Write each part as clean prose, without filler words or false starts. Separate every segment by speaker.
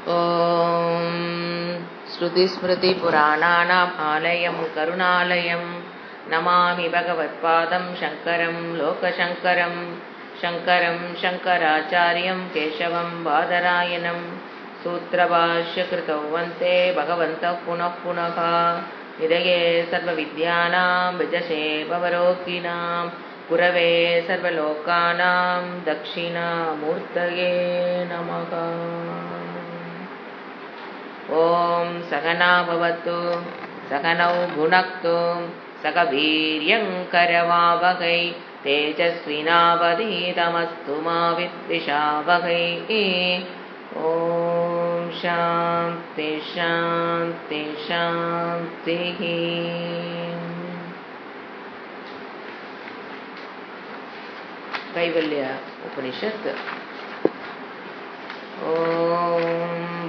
Speaker 1: ॐ श्रुतिस्मृतिपुराणानाम् आलयं करुणालयं नमामि भगवत्पादं शङ्करं लोकशङ्करं शङ्करं शङ्कराचार्यं केशवं बादरायणं सूत्रभाष्यकृतौ वन्दे भगवन्तः पुनः पुनः हृदये सर्वविद्यानां विजशे भवरोगिणां गुरवे सर्वलोकानां दक्षिणामूर्तये नमः। ॐ सहना भवतु सहनौ भुनक्तु सह वीर्यं करवावहै तेजस्विनावधीतमस्तु मा विद्विषावहै। ॐ शान्ति शान्ति शान्तिः। कैवल्य उपनिषत्। ॐ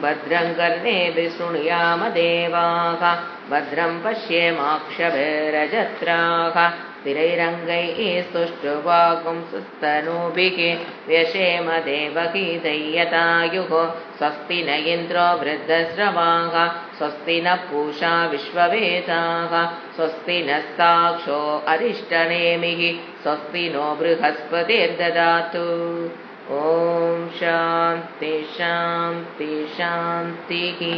Speaker 1: भद्रं कर्णेभिः शृणुयाम देवाः भद्रं पश्येमाक्षभिर्यजत्राः स्थिरैरङ्गैः स्तुष्टुवागुंसुस्तनूभिः व्यशेम देवकी दय्यतायुः। स्वस्ति न इन्द्रो वृद्धश्रवाः स्वस्ति न पूषा विश्ववेदाः स्वस्ति नस्ताक्षो अरिष्टनेमिः स्वस्ति नो बृहस्पतिर्ददातु। ஓம் சாந்தி சாந்தி சாந்திஹி.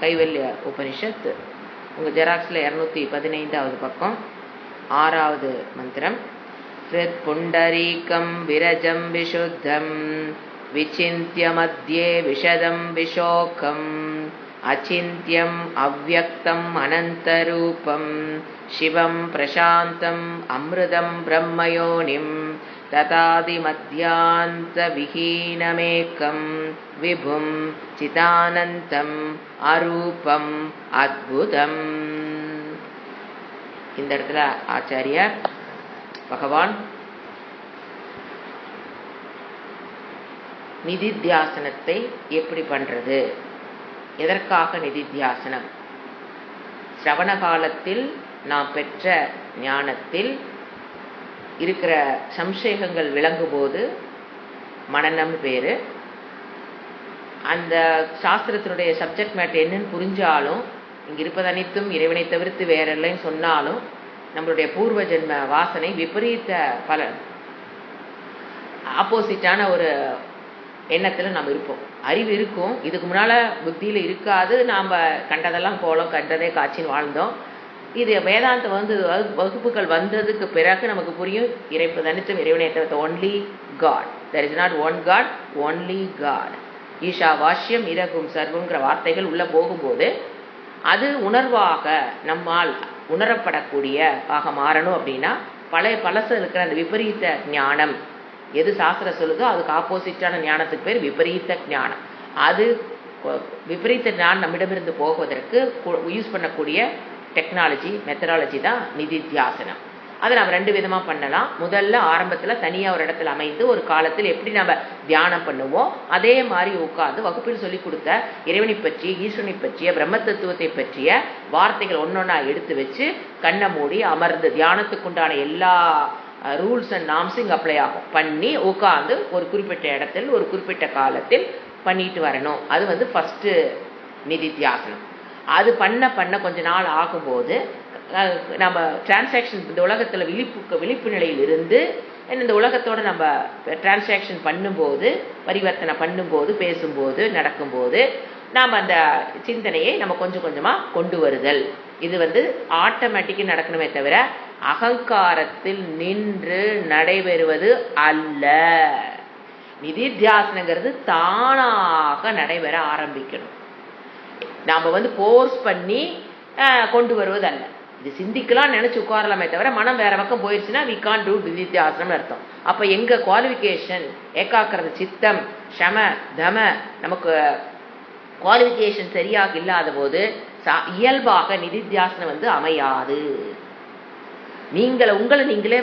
Speaker 1: கைவல்ய உபனிஷத் உங்கள் ஜெராக்ஸில் 215வது பக்கம் 6வது மந்திரம். ஹிருத் புண்டரீகம் விரஜம் விஷுத்தம் விசிந்திய மத்யே விஷதம் விஷோகம் அச்சிந்தியம் அவ்யக்தம் அனந்தரூபம் சிவம் பிரசாந்தம் அமிர்தம் பிரம்மயோனிம் ததாதிமத்யாந்தவிஹீனமேகம் விபும் சிதானந்தம் அரூபம் அத்புதம். இந்த இடத்துல ஆச்சாரியார் பகவான் நிதித்தியாசனத்தை எப்படி பண்றது, எதற்காக நிதித்தியாசனம், சிரவண காலத்தில் நாம் பெற்ற ஞானத்தில் இருக்கிற சம்சேகங்கள் விளங்கும்போது மனநம் பேரு. அந்த சாஸ்திரத்தினுடைய சப்ஜெக்ட் மேட்டர் என்னன்னு புரிஞ்சாலும் இங்கே இருப்பது அனைத்தும் இறைவனை தவிர்த்து வேற இல்லைன்னு சொன்னாலும் நம்மளுடைய பூர்வ ஜென்ம வாசனை விபரீத பல ஆப்போசிட்டான ஒரு எண்ணத்தில் நம்ம இருப்போம். அறிவு இருக்கும், இதுக்கு முன்னால் புத்தியில் இருக்காது. நாம் கண்டதெல்லாம் கோலம் கண்டதே காட்சின்னு வாழ்ந்தோம். இது வேதாந்தம் வகுப்புகள் வந்ததுக்கு பிறகு நமக்கு புரியும் இறைப்பு தனித்தும் இறைவனை தவிர்த்த only God. There is not one God, only God. ஈஷா வாஷ்யம் இரகும் சர்வங்கிற வார்த்தைகள் உள்ள போகும்போது அது உணர்வாக நம்மால் உணரப்படக்கூடிய ஆக மாறணும். அப்படின்னா பழசு இருக்கிற அந்த விபரீத ஞானம் எது சாஸ்திரம் சொல்லுதோ அதுக்கு ஆப்போசிட்டான ஞானத்துக்கு பேர் விபரீத ஞானம். அது விபரீத ஞானம் நம்மிடமிருந்து போகுவதற்கு யூஸ் பண்ணக்கூடிய டெக்னாலஜி மெத்தடாலஜி தான் நிதித்தியாசனம். அதை நம்ம 2 விதமாக பண்ணலாம். முதல்ல ஆரம்பத்தில் தனியாக ஒரு இடத்துல அமைந்து ஒரு காலத்தில் எப்படி நம்ம தியானம் பண்ணுவோம் அதே மாதிரி உட்கார்ந்து வகுப்பில் சொல்லி கொடுத்த இறைவனை பற்றிய ஈஸ்வரனை பற்றிய பிரம்ம தத்துவத்தை பற்றிய வார்த்தைகள் ஒன்னொன்னா எடுத்து வச்சு கண்ணை மூடி அமர்ந்து தியானத்துக்குண்டான எல்லா ரூல்ஸ் அண்ட் நாம்ஸும் அப்ளை ஆகும் பண்ணி உட்கார்ந்து ஒரு குறிப்பிட்ட இடத்தில் ஒரு குறிப்பிட்ட காலத்தில் பண்ணிட்டு வரணும். அது ஃபர்ஸ்ட் நிதித்தியாசனம். அது பண்ண கொஞ்ச நாள் ஆகும்போது நம்ம டிரான்சாக்ஷன் இந்த உலகத்தில் விழிப்பு நிலையில் இருந்து இந்த உலகத்தோட நம்ம டிரான்சாக்ஷன் பண்ணும்போது பரிவர்த்தனை பண்ணும்போது பேசும்போது நடக்கும்போது நாம் அந்த சிந்தனையை நம்ம கொஞ்சம் கொஞ்சமாக கொண்டு வருதல். இது ஆட்டோமேட்டிக்காக நடக்கணுமே தவிர அகங்காரத்தில் நின்று நடைபெறுவது அல்ல. நிதித்தியாசனங்கிறது தானாக நடைபெற ஆரம்பிக்கணும். நாம் போர்ஸ் பண்ணி கொண்டு வருவது அல்ல. இது சிந்திக்கலாம் நினைச்சு உட்காரலாமே தவிர மனம் வேற பக்கம் போயிடுச்சுன்னா வி கான்ட் டூ நிதித்தியாசனம் அர்த்தம். அப்ப எங்க குவாலிஃபிகேஷன் ஏகாக்கிரத சித்தம் சம தம நமக்கு குவாலிஃபிகேஷன் சரியாக இல்லாத போது இயல்பாக நிதித்தியாசனம் அமையாது. உங்களை நீங்களே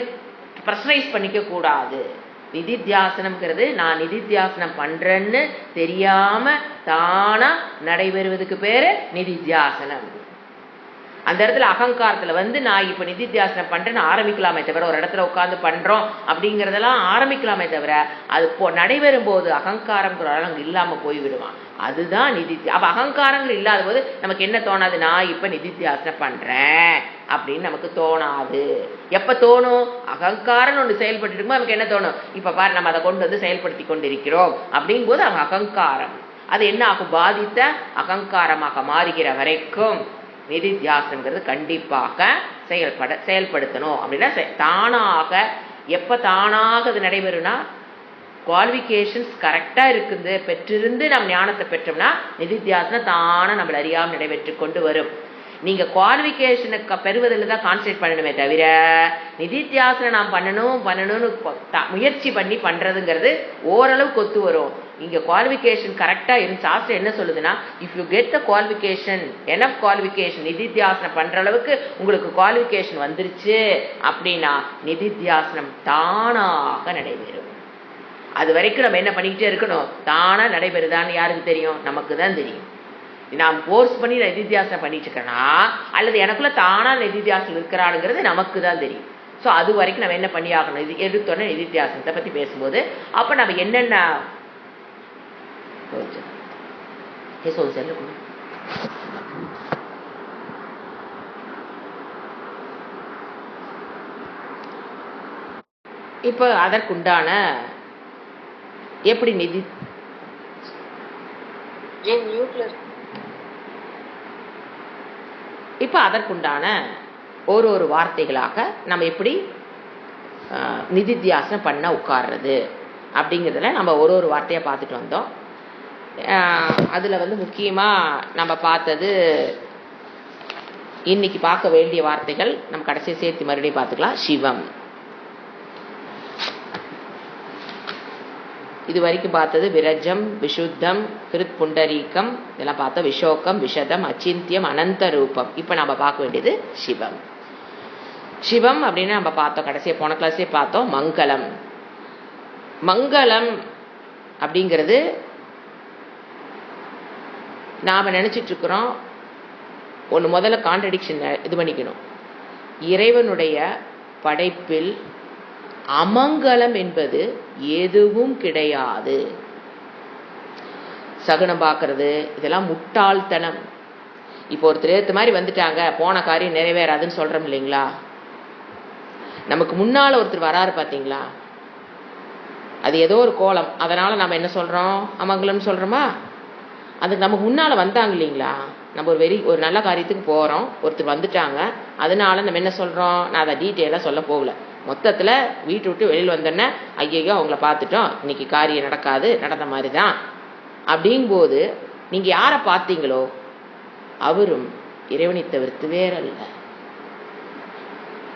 Speaker 1: ப்ரெஷரைஸ் பண்ணிக்க கூடாது. நிதித்தியாசனம்ங்கிறது நான் நிதித்தியாசனம் பண்றேன்னு தெரியாம தானா நடைபெறுவதுக்கு பேரு நிதித்தியாசனம். அந்த இடத்துல அகங்காரத்தில் நான் இப்போ நிதித்தியாசனம் பண்ணுறேன்னு ஆரம்பிக்கலாமே தவிர, ஒரு இடத்துல உட்காந்து பண்ணுறோம் அப்படிங்கிறதெல்லாம் ஆரம்பிக்கலாமே தவிர, அது நடைபெறும் போது அகங்காரங்கிற அங்கே இல்லாமல் போய்விடுவான். அதுதான் அப்போ அகங்காரங்கள் இல்லாத போது நமக்கு என்ன தோணாது? நான் இப்போ நிதித்தியாசனம் பண்ணுறேன் அப்படின்னு நமக்கு தோணாது. எப்போ தோணும்? அகங்காரம் ஒன்று செயல்பட்டு இருக்கும்போது நமக்கு என்ன தோணும்? இப்போ பாரு, நம்ம அதை கொண்டு வந்து செயல்படுத்தி கொண்டிருக்கிறோம் அப்படிங்கும்போது அவங்க அகங்காரம் அது என்ன ஆகும்? பாதித்த அகங்காரமாக மாறுகிற வரைக்கும் நிதித்தியாசனங்கிறது கண்டிப்பாக செயல்படுத்தணும். அப்படின்னா தானாக, எப்போ தானாக அது நடைபெறும்னா, குவாலிஃபிகேஷன்ஸ் கரெக்டாக இருக்குது பெற்றிருந்து நம்ம ஞானத்தை பெற்றோம்னா நிதித்தியாசனம் தானே நம்மளை அறியாமல் நடைபெற்று கொண்டு வரும். நீங்கள் குவாலிஃபிகேஷனுக்கு பெறுவதில் தான் கான்சன்ட்ரேட் பண்ணணுமே தவிர, நிதித்தியாசனம் நாம் பண்ணணும்னு முயற்சி பண்ணி பண்ணுறதுங்கிறது ஓரளவுக்கு ஒத்து வரும். இங்கே குவாலிஃபிகேஷன் கரெக்டாக இருந்து சாஸ்திரம் என்ன சொல்லுதுன்னா, if you get the qualification, enough qualification, நிதித்தியாசனம் பண்ணுற அளவுக்கு உங்களுக்கு குவாலிஃபிகேஷன் வந்துருச்சு அப்படின்னா நிதித்தியாசனம் தானாக நடைபெறும். அது வரைக்கும் நம்ம என்ன பண்ணிக்கிட்டே இருக்கணும்? தானாக நடைபெறுதான்னு யாருக்கு தெரியும்? நமக்கு தான் தெரியும். நான் ஃபோர்ஸ் பண்ணி நிதித்தியாசனம் பண்ணிட்டு இருக்கேன்னா, அல்லது எனக்குள்ள தானா நிதித்தியாசனம் இருக்கிறானுங்கிறது நமக்கு தான் தெரியும். ஸோ அது வரைக்கும் நம்ம என்ன பண்ணி ஆகணும்? இது எடுத்தோன்னே நிதித்தியாசனத்தை பற்றி பேசும்போது அப்போ நம்ம என்னென்ன இப்போ அதற்குண்டான எப்படி நிதி இப்போ அதற்குண்டான ஒரு வார்த்தைகளாக நம்ம எப்படி நிதித்தியாசனம் பண்ண உட்கார்றது அப்படிங்கிறதுல நம்ம ஒரு வார்த்தையாக பார்த்துட்டு வந்தோம். அதில் முக்கியமாக நம்ம பார்த்தது, இன்னைக்கு பார்க்க வேண்டிய வார்த்தைகள் நம்ம கடைசியை சேர்த்து மறுபடியும் பார்த்துக்கலாம். சிவம், இது வரைக்கும் பார்த்தது விரஜம், விசுத்தம், கிருத் புண்டரீகம், இதெல்லாம் பார்த்தோம். விஷோகம், விஷதம், அச்சிந்தியம், அனந்த ரூபம். இப்போ நம்ம பார்க்க வேண்டியது சிவம். சிவம் அப்படின்னு நம்ம பார்த்தோம், கடைசியாக போன கிளாஸே பார்த்தோம். மங்களம். மங்களம் அப்படிங்கிறது நாம் நினச்சிட்டு இருக்கிறோம். ஒன்று முதல்ல கான்ட்ரடிக்ஷன் இது பண்ணிக்கணும். இறைவனுடைய படைப்பில் அமங்கலம் என்பது எதுவும் கிடையாது. சகுனம் பார்க்கறது இதெல்லாம் முட்டாள்தனம். இப்போ ஒருத்தர் ஏற்ற மாதிரி வந்துட்டாங்க, போன காரியம் நிறைவேறாதுன்னு சொல்றோம் இல்லைங்களா? நமக்கு முன்னால ஒருத்தர் வராரு பார்த்தீங்களா, அது ஏதோ ஒரு கோலம், அதனால நம்ம என்ன சொல்றோம்? அமங்கலம் சொல்றோமா? அதுக்கு நமக்கு முன்னால வந்தாங்க இல்லைங்களா? நம்ம ஒரு நல்ல காரியத்துக்கு போறோம், ஒருத்தர் வந்துட்டாங்க, அதனால நம்ம என்ன சொல்றோம்? நான் அதை டீட்டெயிலாக சொல்ல போகல. மொத்தத்தில் வீட்டு விட்டு வெளியில் வந்தோன்னே ஐயோ அவங்கள பார்த்துட்டோம், இன்னைக்கு காரியம் நடக்காது, நடந்த மாதிரி தான் அப்படிங்கும்போது நீங்கள் யாரை பார்த்தீங்களோ அவரும் இறைவனை தவிர்த்து வேறல்ல.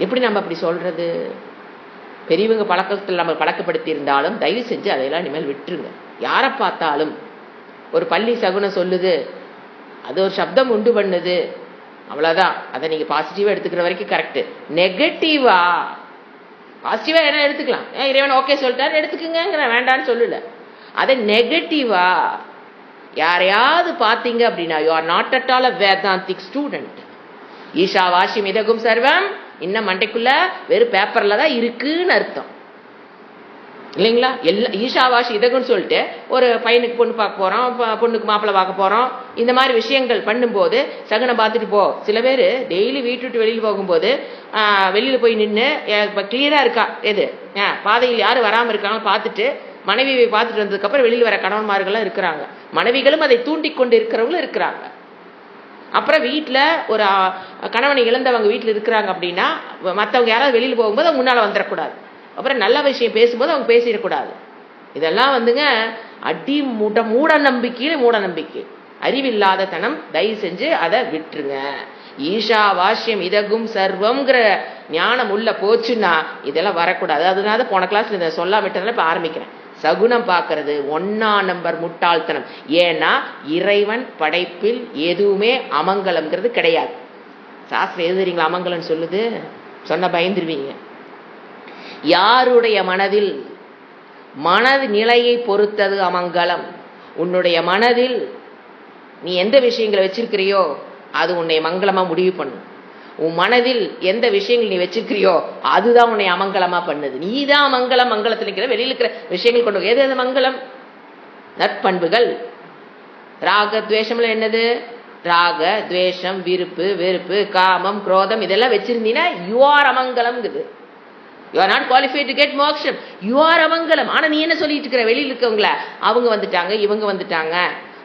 Speaker 1: எப்படி நம்ம அப்படி சொல்றது? பெரியவங்க பழக்கத்தில் நம்ம பழக்கப்படுத்தி இருந்தாலும் தயவு செஞ்சு அதையெல்லாம் இனிமேல் விட்டுருங்க. யாரை பார்த்தாலும் ஒரு பள்ளி சகுனம் சொல்லுது, அது ஒரு சப்தம் உண்டு பண்ணுது, அவ்வளோதான். அதை நீங்கள் பாசிட்டிவாக எடுத்துக்கிற வரைக்கும் கரெக்டு. நெகட்டிவா பாசிட்டிவாக என்ன எடுத்துக்கலாம், இறைவன் ஓகே சொல்லிட்டாரு எடுத்துக்குங்க, வேண்டான்னு சொல்லல. அதை நெகட்டிவா யாரையாவது பார்த்தீங்க அப்படின்னா you are not at all a Vedantic student. ஈஷா வாஷியம் இதகும் சர்வம் இன்னும் மண்டைக்குள்ள வெறும் பேப்பர்ல தான் இருக்குன்னு அர்த்தம் இல்லைங்களா? ஈஷாவாஷி இதகுன்னு சொல்லிட்டு ஒரு பையனுக்கு பொண்ணு பார்க்க போறோம், பொண்ணுக்கு மாப்பிள்ளை பார்க்க போறோம், இந்த மாதிரி விஷயங்கள் பண்ணும்போது சகுனம் பார்த்துட்டு போ. சில பேர் டெய்லி வீட்டு விட்டு வெளியில் போகும்போது வெளியில போய் நின்று இப்போ கிளியரா இருக்கா எது பாதையில் யாரும் வராமல் இருக்காங்க பார்த்துட்டு மனைவியை பார்த்துட்டு வந்ததுக்கு அப்புறம் வெளியில் வர கணவன்மார்கள்லாம் இருக்கிறாங்க. மனைவிகளும் அதை தூண்டி கொண்டு இருக்கிறவங்களும் இருக்கிறாங்க. அப்புறம் வீட்டில் ஒரு கணவனை இழந்தவங்க வீட்டில் இருக்கிறாங்க அப்படின்னா மற்றவங்க யாராவது வெளியில் போகும்போது அவங்க முன்னால் வந்துடக்கூடாது. அப்புறம் நல்ல விஷயம் பேசும்போது அவங்க பேசிடக்கூடாது. இதெல்லாம் அடி மூட நம்பிக்கையில மூட நம்பிக்கை, அறிவில்லாத தனம். தயவு செஞ்சு அதை விட்டுருங்க. ஈஷா வாஷ்யம் இதகும் சர்வம்ங்கிற ஞானம் உள்ள போச்சுன்னா இதெல்லாம் வரக்கூடாது. அதனால போன கிளாஸ்ல இதை சொல்லாம விட்டதுனால இப்ப ஆரம்பிக்கிறேன். சகுனம் பார்க்கறது 1ஆம் நம்பர் முட்டாள்தனம். ஏன்னா இறைவன் படைப்பில் எதுவுமே அமங்கலம்ங்கிறது கிடையாது. சாஸ்திரம் எது தெரியுங்களா அமங்கலம் சொல்லுது? சொன்ன பயந்துருவீங்க. யாருடைய மனதில் மனது நிலையை பொறுத்தது அமங்கலம். உன்னுடைய மனதில் நீ எந்த விஷயங்களை வச்சிருக்கிறியோ அது உன்னை மங்களமா முடிவு பண்ணும். உன் மனதில் எந்த விஷயங்கள் நீ வச்சிருக்கிறியோ அதுதான் உன்னை அமங்கலமா பண்ணுது. நீ தான் மங்களத்தில் இருக்கிற, வெளியில் இருக்கிற விஷயங்கள் கொண்டு எது எது மங்களம்? நற்பண்புகள். ராக துவேஷம்ல என்னது? ராக துவேஷம், விருப்பு வெறுப்பு, காமம், குரோதம் இதெல்லாம் வச்சிருந்தீங்கன்னா யூ ஆர் அமங்கலம். You are not qualified to get மோக்ஷம். யூ ஆர் அமங்கலம். ஆனா நீ என்ன சொல்லிட்டு இருக்கிற? வெளியில் இருக்கவங்கள அவங்க வந்துட்டாங்க, இவங்க வந்துட்டாங்க,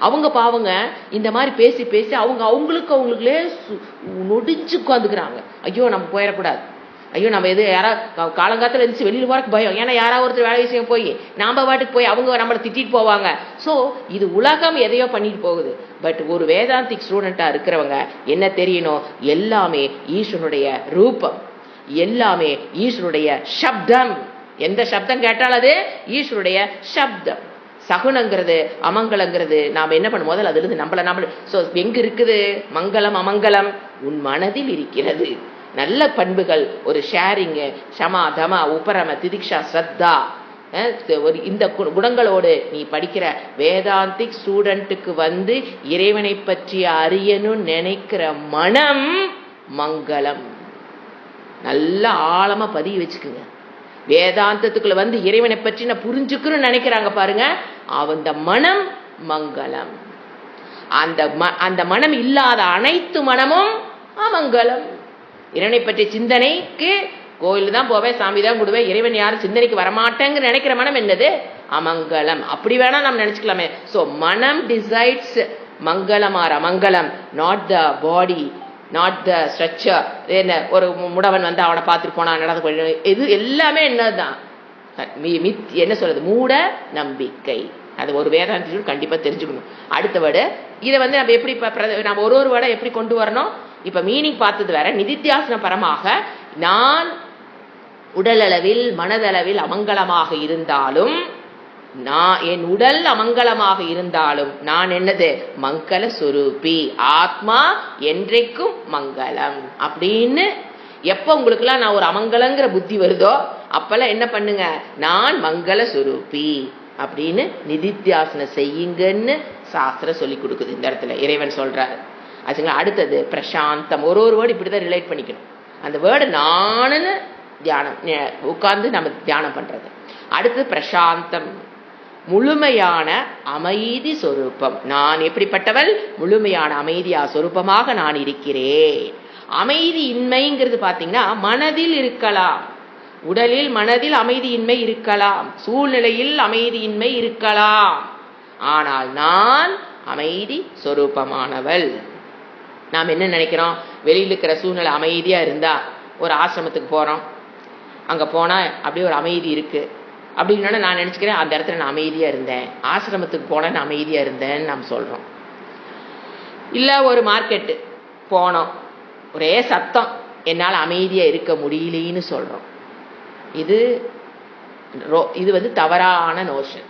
Speaker 1: அவங்க பாவங்க இந்த மாதிரி பேசி பேசி அவங்களுக்குள்ளே நொடிச்சு உட்காந்துக்கிறாங்க. ஐயோ நம்ம போயிடக்கூடாது, ஐயோ நம்ம எது யாராவது காலங்காலத்தில் இருந்துச்சு வெளியில் போறக்கு பயம். ஏன்னா யாராவது ஒருத்தர் வேலை விஷயம் போய் நாம பாட்டுக்கு போய் அவங்க நம்மளை திட்டிட்டு போவாங்க. ஸோ இது உலகம் எதையோ பண்ணிட்டு போகுது. பட் ஒரு வேதாந்திக் ஸ்டூடெண்டா இருக்கிறவங்க என்ன தெரியணும்? எல்லாமே ஈஸ்வரனுடைய ரூபம், எல்லாமே ஈஸ்வருடைய சப்தம். எந்த சப்தம் கேட்டால் அது ஈஸ்வருடைய சப்தம். சகுனங்கிறது அமங்கலங்கிறது நாம் என்ன பண்ணும்? முதல்ல அதுல இருந்து நம்மள ஸோ எங்க இருக்குது மங்களம் அமங்கலம்? உன் மனதில் இருக்கிறது. நல்ல பண்புகள், ஒரு ஷேரிங்கு, ஷமா தமா உபரம திதிக்ஷா ஸ்ரத்தா, இந்த குணங்களோடு நீ படிக்கிற வேதாந்திக் ஸ்டூடெண்ட்டுக்கு வந்து இறைவனை பற்றி அறியணும்னு நினைக்கிற மனம் மங்களம். நல்ல ஆழமா பதிய வச்சுக்குங்க. வேதாந்தத்துக்குள்ள வந்து இறைவனை பற்றி நான் புரிஞ்சுக்கணும்னு நினைக்கிறாங்க பாருங்க, அந்த மனம் மங்களம். அந்த மனம் இல்லாத அனைத்து மனமும் அமங்கலம். இறைவனை பற்றிய சிந்தனைக்கு கோயில் தான் போவேன், சாமி தான் கொடுவேன், இறைவன் யாரும் சிந்தனைக்கு வரமாட்டேங்க நினைக்கிற மனம் என்னது? அமங்கலம். அப்படி வேணா நம்ம நினைச்சுக்கலாமே. சோ மனம் டிசைட்ஸ் மங்களம் ஆர் அமங்கலம், not the body, not the structure. என்ன ஒரு முடவன் வந்து அவனை பார்த்துட்டு போனா நடந்து, இது எல்லாமே என்னதான் என்ன சொல்றது? மூட நம்பிக்கை. அது ஒரு வேதாந்தி கண்டிப்பா தெரிஞ்சுக்கணும். அடுத்த வேர்டு இதை வந்து நம்ம எப்படி நம்ம ஒரு வேர்டை எப்படி கொண்டு வரணும்? இப்ப மீனிங் பார்த்தது வேற. நிதித்தியாசன பரமாக நான் உடலளவில் மனதளவில் அமங்கலமாக இருந்தாலும், நான் என் உடல் அமங்கலமாக இருந்தாலும் நான் என்னது? மங்கள சுரூபி. ஆத்மா என்றைக்கும் மங்களம் அப்படின்னு எப்ப உங்களுக்குலாம் நான் ஒரு அமங்கலங்கிற புத்தி வருதோ அப்பெல்லாம் என்ன பண்ணுங்க? நான் மங்கள சுரூபி அப்படின்னு நிதித்தியாசனம் செய்யுங்கன்னு சாஸ்திரம் சொல்லி கொடுக்குது. இந்த இடத்துல இறைவன் சொல்றாரு. ஆச்சுங்களா? அடுத்தது பிரசாந்தம். ஒரு வேர்டு இப்படிதான் ரிலேட் பண்ணிக்கணும். அந்த வேர்டு நானுன்னு தியானம் உட்கார்ந்து நம்ம தியானம் பண்றது. அடுத்து பிரசாந்தம், முழுமையான அமைதி சொரூபம். நான் எப்படிப்பட்டவள்? முழுமையான அமைதியா சொரூபமாக நான் இருக்கிறேன். அமைதி இன்மைங்கிறது பாத்தீங்கன்னா மனதில் இருக்கலாம், உடலில் மனதில் அமைதியின்மை இருக்கலாம், சூழ்நிலையில் அமைதியின்மை இருக்கலாம். ஆனால் நான் அமைதி சொரூபமானவள். நாம் என்ன நினைக்கிறோம்? வெளியில் இருக்கிற சூழ்நிலை அமைதியா இருந்தா, ஒரு ஆசிரமத்துக்கு போறோம், அங்க போனா அப்படியே ஒரு அமைதி இருக்கு அப்படின்னா நான் நினைச்சுக்கிறேன் அந்த இடத்துல நான் அமைதியா இருந்தேன், ஆசிரமத்துக்கு போன நான் அமைதியா இருந்தேன்னு நாம் சொல்றோம். இல்ல ஒரு மார்க்கெட்டு போனோம், ஒரே சத்தம், என்னால் அமைதியா இருக்க முடியலன்னு சொல்றோம். இது வந்து தவறான நோஷன்.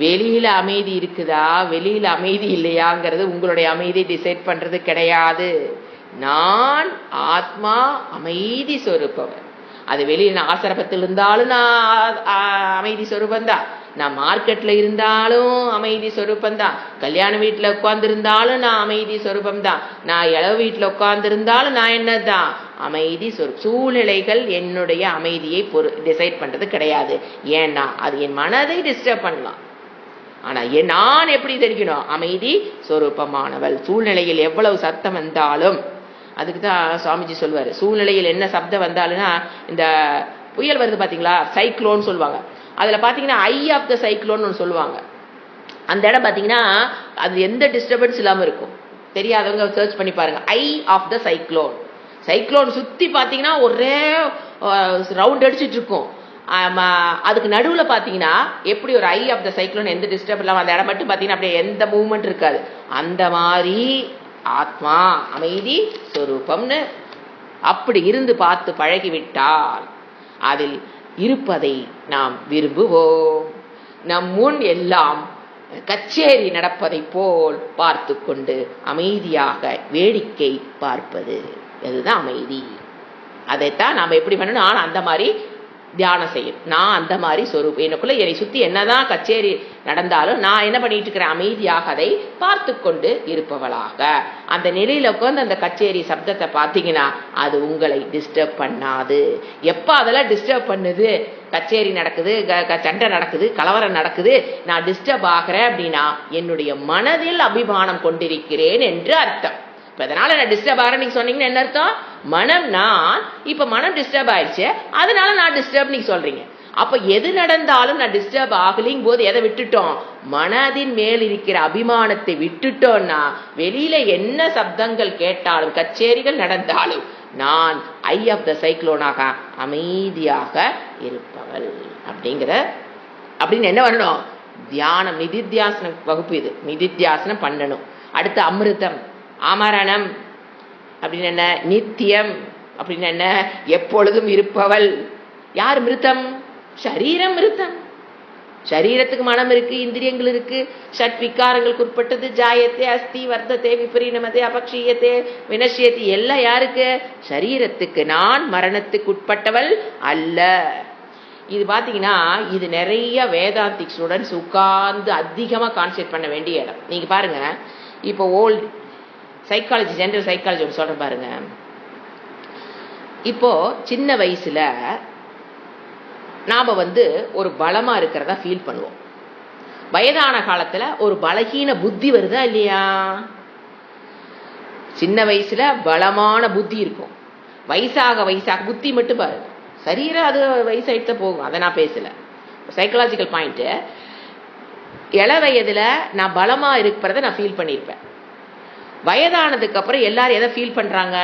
Speaker 1: வெளியில அமைதி இருக்குதா வெளியில அமைதி இல்லையாங்கிறது உங்களுடைய அமைதியை டிசைட் பண்றது கிடையாது. நான் ஆத்மா அமைதி சொரூபம். அது வெளியில நான் ஆசிரமத்தில் இருந்தாலும் நான் அமைதி சொரூபந்தான், நான் மார்க்கெட்ல இருந்தாலும் அமைதி சொரூபந்தான், கல்யாண வீட்டுல உட்கார்ந்து இருந்தாலும் நான் அமைதி சொரூபம்தான், நான் இளவு வீட்டுல உட்கார்ந்து இருந்தாலும் நான் என்னதான் அமைதி சொரூபம். சூழ்நிலைகள் என்னுடைய அமைதியை டிசைட் பண்றது கிடையாது. ஏன்னா அது என் மனதை டிஸ்டர்ப் பண்ணலாம். ஆனா நான் எப்படி தெரிக்கணும்? அமைதி சொரூபமானவள். சூழ்நிலையில் எவ்வளவு சத்தம் வந்தாலும், அதுக்குதான் சுவாமிஜி சொல்வாரு, சூழ்நிலையில் என்ன சப்தம் வந்தாலும்னா, இந்த புயல் வருது பாத்தீங்களா, சைக்ளோன் சொல்லுவாங்க, அதுல பாத்தீங்கன்னா ஐ ஆஃப் த சைக்ளோன் சொல்லுவாங்க. அந்த இடம் பாத்தீங்கன்னா அது எந்த டிஸ்டர்பன்ஸ் இல்லாம இருக்கும். தெரியாதவங்க சர்ச் பண்ணி பாருங்க, ஐ ஆஃப் த சைக்ளோன். சைக்ளோன் சுத்தி பாத்தீங்கன்னா ஒரே ரவுண்ட் அடிச்சிட்டு இருக்கும். அதுக்கு நடுவுல பாத்தீங்கன்னா எப்படி ஒரு ஐ ஆஃப் த சைக்ளோன், எந்த டிஸ்டர்ப் இல்லாம அந்த இடம் மட்டும் பாத்தீங்கன்னா அப்படியே எந்த மூவ்மெண்ட் இருக்காது. அந்த மாதிரி ஆத்மா அமைதி சொரூபம்னு அப்படி இருந்து பார்த்து பழகிவிட்டால் அதில் இருப்பதை நாம் விரும்புவோம். நம் முன் எல்லாம் கச்சேரி நடப்பதை போல் பார்த்து கொண்டு அமைதியாக வேடிக்கை பார்ப்பது, அதுதான் அமைதி. அதைத்தான் நாம் எப்படி பண்ணணும்? ஆனால் அந்த மாதிரி தியானம் செய்யும். நான் அந்த மாதிரி சொரூப், எனக்குள்ள என்னை சுத்தி என்னதான் கச்சேரி நடந்தாலும் நான் என்ன பண்ணிட்டு இருக்கிறேன், அமைதியாக அதை பார்த்து கொண்டு இருப்பவளாக. அந்த நிலையில உட்காந்து அந்த கச்சேரி சப்தத்தை பார்த்தீங்கன்னா அது உங்களை டிஸ்டர்ப் பண்ணாது. எப்ப அதெல்லாம் டிஸ்டர்ப் பண்ணுது, கச்சேரி நடக்குது, சண்டை நடக்குது, கலவரம் நடக்குது, நான் டிஸ்டர்ப் ஆகிறேன் அப்படின்னா என்னுடைய மனதில் அபிமானம் கொண்டிருக்கிறேன் என்று அர்த்தம். அதனால நான் டிஸ்டர்ப் ஆகிறேன் நீங்க சொன்னீங்கன்னு என்ன அர்த்தம், மனம் நான் இப்ப மனம் டிஸ்டர்ப் ஆயிடுச்சு அதனால நான் டிஸ்டர்ப் நீங்க சொல்றீங்க. அப்ப எது நடந்தாலும் நான் டிஸ்டர்ப் ஆகலிங் போது எதை விட்டுட்டோம், மனதின் மேல் இருக்கிற அபிமானத்தை விட்டுட்டோம்னா வெளியில என்ன சப்தங்கள் கேட்டாலும் கச்சேரிகள் நடந்தாலும் நான் ஐ ஆஃப் த சைக்ளோனாக அமைதியாக இருப்பவள் அப்படின்னு என்ன பண்ணணும், தியானம் நிதித்தியாசனம் வகுப்பு இது, நிதித்தியாசனம் பண்ணணும். அடுத்து அமிர்தம், அமரணம் அப்படின்னு என்ன, நித்தியம் அப்படின்னு என்ன, எப்பொழுதும் இருப்பவள். யார் மிருத்தம், சரீரம் மிருத்தம். சரீரத்துக்கு மனம் இருக்கு, இந்திரியங்கள் இருக்கு, ஷட் விகாரங்களுக்கு உட்பட்டது, ஜாயத்தே அஸ்தி வர்த்தத்தை விபரீனமதே அபக்ஷீயத்தே வினஷ்யத்தி, எல்லாம் யாருக்கு, சரீரத்துக்கு. நான் மரணத்துக்கு உட்பட்டவள் அல்ல. இது பாத்தீங்கன்னா இது நிறைய வேதாந்திக் ஸ்டூடெண்ட்ஸ் உட்கார்ந்து அதிகமா கான்சென்ட்ரேட் பண்ண வேண்டிய இடம். நீங்க பாருங்க, இப்போ ஓல்டு சைக்காலஜி, ஜெனரல் சைக்காலஜி சொல்ற பாருங்க. இப்போ சின்ன வயசுல நாம ஒரு பலமா இருக்கிறதா ஃபீல் பண்ணுவோம். வயதான காலத்துல ஒரு பலகீன புத்தி வருதா இல்லையா? சின்ன வயசுல பலமான புத்தி இருக்கும், வயசாக வயசாக புத்தி மட்டும் பாருங்க, சரீரம் அது வயசாயிட்டு போகும், அதை நான் பேசல. சைக்காலஜிக்கல் பாயிண்ட், இள வயதுல நான் பலமா இருக்கிறத நான் ஃபீல் பண்ணியிருப்பேன். வயதானதுக்கு அப்புறம் எல்லாரும் எதை ஃபீல் பண்றாங்க,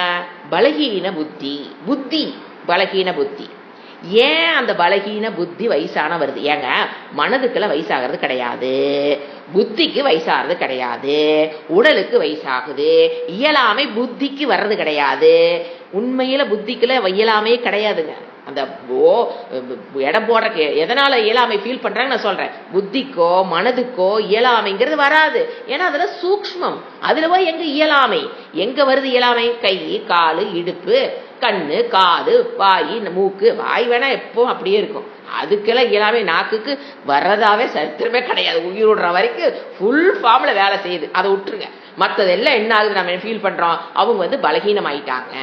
Speaker 1: பலகீன புத்தி. புத்தி பலகீன புத்தி. ஏன் அந்த பலகீன புத்தி வயசான வருது? ஏங்க மனதுக்குள்ள வயசாகிறது கிடையாது, புத்திக்கு வயசாகிறது கிடையாது, உடலுக்கு வயசாகுது. இயலாமை புத்திக்கு வர்றது கிடையாது. உண்மையில புத்திக்குள்ள இயலாமே கிடையாதுங்க. அந்த இடம் போடுற எதனால இயலாமை ஃபீல் பண்றாங்க நான் சொல்றேன், புத்திக்கோ மனதுக்கோ இயலாமைங்கிறது வராது. ஏன்னா அதுல சூக்ஷ்மம், அதுல போய் எங்க இயலாமை எங்க வருது? இயலாமை கை காலு இடுப்பு கண்ணு காது வாய் மூக்கு. வாய் வேணா எப்பவும் அப்படியே இருக்கும், அதுக்கெல்லாம் இயலாமை நாக்குக்கு வர்றதாவே சரித்திரமே கிடையாது. உயிர் விடுற வரைக்கும் ஃபுல் ஃபார்ம்ல வேலை செய்யுது, அதை விட்டுருங்க. மற்றதெல்லாம் என்ன ஆகுது, நம்ம ஃபீல் பண்றோம் அவங்க பலகீனம் ஆயிட்டாங்க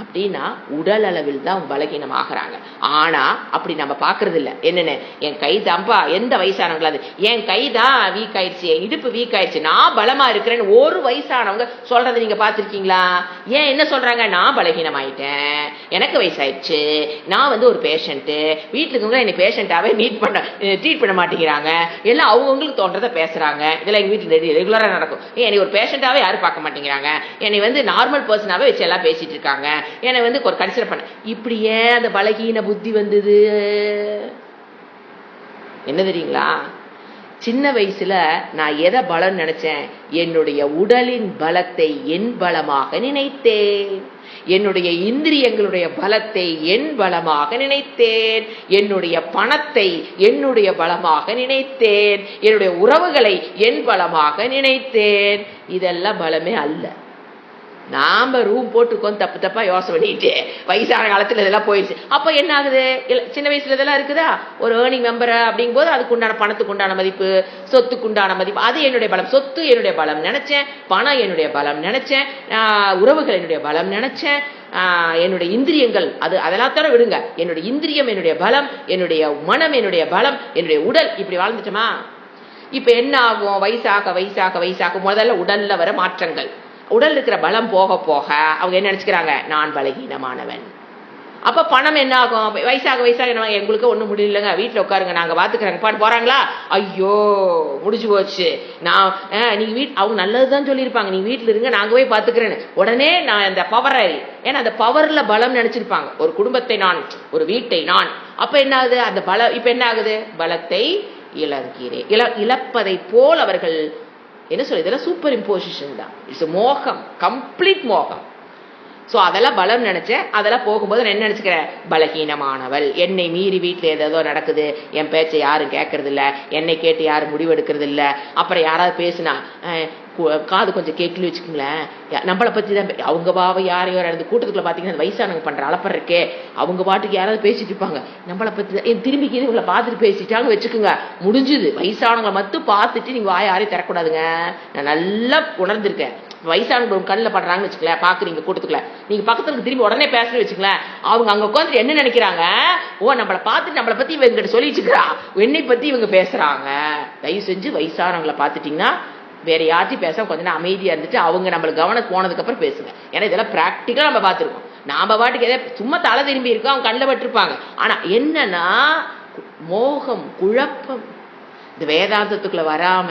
Speaker 1: அப்படின்னா உடல் அளவில் தான் பலகீனம் ஆகிறாங்க. ஆனா அப்படி நம்ம பாக்குறது இல்ல. என்னன்னு, என் கை தான்ப்பா, எந்த வயசானவங்களா அது, என் கை தான் வீக் ஆயிடுச்சு, என் இடுப்பு வீக் ஆயிடுச்சு, நான் பலமா இருக்கிறேன்னு ஒரு வயசானவங்க சொல்றதை நீங்க பாத்திருக்கீங்களா? ஏன் என்ன சொல்றாங்க, நான் பலகீனம் ஆயிட்டேன், எனக்கு வயசாயிடுச்சு, நான் ஒரு பேஷண்ட், வீட்டுல இருக்கவங்க என்னை பேஷண்டாவே ட்ரீட் பண்ண மாட்டேங்கிறாங்க, எல்லாம் அவங்களுக்கு தோன்றதை பேசுறாங்க. இதெல்லாம் எங்க வீட்டுல ரெகுலரா நடக்கும். என்னை ஒரு பேஷண்டாவே யாரும் பார்க்க மாட்டேங்கிறாங்க, என்னை நார்மல் பர்சனாவே வச்சு எல்லாம் பேசிட்டு இருக்காங்க, என்னை ஒரு கன்சிடர் பண்ண. இப்படியே அந்த பலகீன புத்தி வந்தது. என்ன தெரியுங்களா, சின்ன வயசுல நான் எதை பலம் நினைச்சேன், என்னுடைய உடலின் பலத்தை என் பலமாக நினைத்தேன், என்னுடைய இந்திரியங்களுடைய பலத்தை என் பலமாக நினைத்தேன், என்னுடைய பணத்தை என்னுடைய பலமாக நினைத்தேன், என்னுடைய உறவுகளை என் பலமாக நினைத்தேன். இதெல்லாம் பலமே அல்ல. நாம ரூம் போட்டுக்கோம் தப்பு தப்பா யோசனை பண்ணிட்டு வயசான காலத்துல இதெல்லாம் போயிடுச்சு. அப்ப என்ன ஆகுது, சின்ன வயசுல இதெல்லாம் இருக்குதா, ஒரு ஏர்னிங் மெம்பர் அப்படிங்கும் போது அதுக்கு உண்டான பணத்துக்கு உண்டான மதிப்பு, சொத்துக்கு உண்டான மதிப்பு, அது என்னுடைய பலம். சொத்து என்னுடைய பலம் நினைச்சேன், பணம் என்னுடைய பலம் நினைச்சேன், உறவுகள் என்னுடைய பலம் நினைச்சேன், என்னுடைய இந்திரியங்கள் அதெல்லாம் தர விடுங்க, என்னுடைய இந்திரியம் என்னுடைய பலம், என்னுடைய மனம் என்னுடைய பலம், என்னுடைய உடல், இப்படி வாழ்ந்துட்டோமா? இப்ப என்ன ஆகும், வயசாக வயசாக வயசாக முதல்ல உடல்ல வர மாற்றங்கள், உடல் இருக்கிற பலம் போக போக அவங்க என்ன நினைச்சுக்கிறாங்க, நான் பலகீனமானவன். அப்ப பணம் என்ன ஆகும், வயசாக வயசாக எங்களுக்கு ஒண்ணும் முடியலங்க, வீட்டுல உட்காருங்க நாங்க பாத்துக்கிறோங்க பாட்டு போறாங்களா, ஐயோ முடிஞ்சு போச்சு, நான் நீங்க அவங்க நல்லதுதான் சொல்லியிருப்பாங்க, நீங்க வீட்டுல இருங்க நாங்க போய் பாத்துக்கிறேன்னு உடனே நான் அந்த பவரை, ஏன்னா அந்த பவர்ல பலம் நினைச்சிருப்பாங்க, ஒரு குடும்பத்தை நான், ஒரு வீட்டை நான். அப்ப என்ன ஆகுது, அந்த பலம் இப்ப என்ன ஆகுது, பலத்தை இழக்கிறேன். இழப்பதை போல் அவர்கள் என்ன சொல்ல, இதெல்லாம் சூப்பர் இம்போசிஷன் தான். இட்ஸ் மோகம், கம்ப்ளீட் மோகம். ஸோ அதெல்லாம் பலம் நினைச்சேன். அதெல்லாம் போகும்போது நான் என்ன நினைச்சுக்கிறேன், பலகீனமானவள், என்னை மீறி வீட்டில் ஏதோ நடக்குது, என் பேச்சை யாரும் கேட்கறது இல்லை, என்னை கேட்டு யாரும் முடிவெடுக்கிறது இல்லை. அப்புறம் யாராவது பேசுனா காது கொஞ்சம் கேட்கல வச்சுக்கோங்களேன், நம்மளை பற்றி தான் அவங்க பாவை யாரையோ அந்த கூட்டத்துக்குள்ள பார்த்தீங்கன்னா வயசானவங்க பண்ணுற அலப்பற இருக்கே, அவங்க பாட்டுக்கு யாராவது பேசிட்டு இருப்பாங்க, நம்மளை பற்றி தான் திரும்பி கீழே இவங்களை பார்த்துட்டு பேசிட்டாங்க வச்சுக்கோங்க, முடிஞ்சுது. வயசானவங்களை மட்டும் பார்த்துட்டு நீங்கள் வாய் யாரையும் திறக்கூடாதுங்க. நான் நல்லா உணர்ந்திருக்கேன். வயசானவங்க கண்ணில் படுறாங்கன்னு வச்சுக்கல, பார்க்குறீங்க கூட்டத்துக்குள்ள, நீங்கள் பக்கத்துக்கு திரும்பி உடனே பேசுன்னு வச்சுக்கலேன், அவங்க அங்கே உட்காந்துட்டு என்ன நினைக்கிறாங்க, ஓ நம்மளை பார்த்துட்டு நம்மளை பற்றி இவங்க சொல்லி வச்சுக்கிறா, என்னை பற்றி இவங்க பேசுகிறாங்க. தயவு செஞ்சு வயசானவங்களை பார்த்துட்டிங்கன்னா வேற யார்ட்டையும் பேச கொஞ்ச நேரம் அமைதியா இருந்துட்டு அவங்க நம்மளுக்கு கவனம் போனதுக்கு அப்புறம் பேசுங்க. ஏன்னா இதெல்லாம் பிராக்டிக்கலா நம்ம பார்த்துருக்கோம். நாம பாட்டுக்கு எதாவது சும்மா தலை திரும்பி இருக்கோம், அவங்க கண்ணில் பட்டிருப்பாங்க. ஆனா என்னன்னா மோகம், குழப்பம், இந்த வேதாந்தத்துக்குள்ள வராம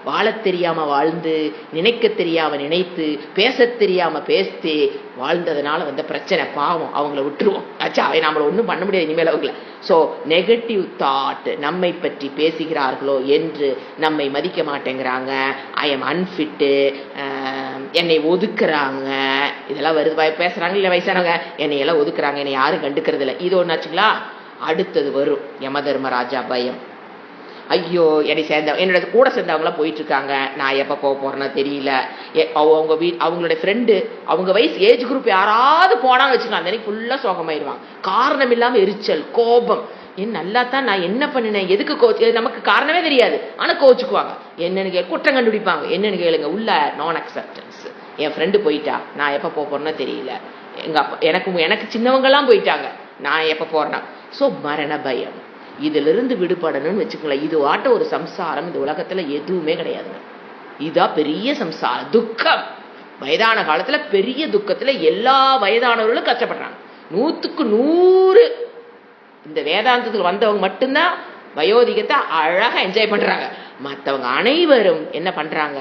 Speaker 1: வாழ தெரியாம வாழ்ந்து, நினைக்க தெரியாம நினைத்து, பேச தெரியாம பேசி வாழ்ந்ததுனால வந்த பிரச்சனை. பாவம், அவங்கள விட்டுருவோம். ஆச்சா, நம்மள ஒன்றும் பண்ண முடியாது இனிமேல் அவங்கள. ஸோ நெகட்டிவ் தாட் நம்மை பற்றி பேசுகிறார்களோ என்று நம்மை மதிக்க மாட்டேங்கிறாங்க, ஐ எம் அன்ஃபிட்டு, என்னை ஒதுக்குறாங்க, இதெல்லாம் வருது. பேசுறாங்க இல்லை வயசானவங்க, என்னையெல்லாம் ஒதுக்குறாங்க, என்னை யாரும் கண்டுக்கிறது இல்லை. இது ஒன்று ஆச்சுங்களா. அடுத்தது வரும் யமதர்மராஜா பயம். ஐயோ, என்னை என்னோட கூட சேர்ந்தவங்களாம் போயிட்டு இருக்காங்க, நான் எப்போ போக போறேன்னு தெரியல. அவங்க அவங்களோட ஃப்ரெண்டு, அவங்க வயசு ஏஜ் குரூப் யாராவது போனான்னு வச்சுக்கலாம், அந்த அன்னைக்கு ஃபுல்லாக சோகமாயிருவாங்க. காரணம் இல்லாமல் எரிச்சல், கோபம். நல்லா தான் நான் என்ன பண்ணினேன், எதுக்கு கோச்சு, நமக்கு காரணமே தெரியாது, ஆனால் கோச்சுக்குவாங்க. என்னன்னு குற்றம் கண்டுபிடிப்பாங்க. என்னன்னு கேளுங்க, உள்ள நான் அக்செப்டன்ஸ். என் ஃப்ரெண்டு போயிட்டா, நான் எப்போ போக போறேன்னு தெரியல. எங்க அப்பா எனக்கு சின்னவங்கெல்லாம் போயிட்டாங்க, நான் எப்போ போறேன்னா. ஸோ மரண பயம், இதிலிருந்து விடுபடணும்னு வச்சுக்கோங்களேன். இது வாட்ட ஒரு சம்சாரம் இந்த உலகத்துல எதுவுமே கிடையாதுங்க. இதான் பெரிய சம்சாரம், துக்கம். வயதான காலத்துல பெரிய துக்கத்துல எல்லா வயதானவர்களும் கஷ்டப்படுறாங்க. 100க்கு 100 இந்த வேதாந்தத்துக்கு வந்தவங்க மட்டும்தான் வயோதிகத்தை அழகா என்ஜாய் பண்றாங்க. மற்றவங்க அனைவரும் என்ன பண்றாங்க,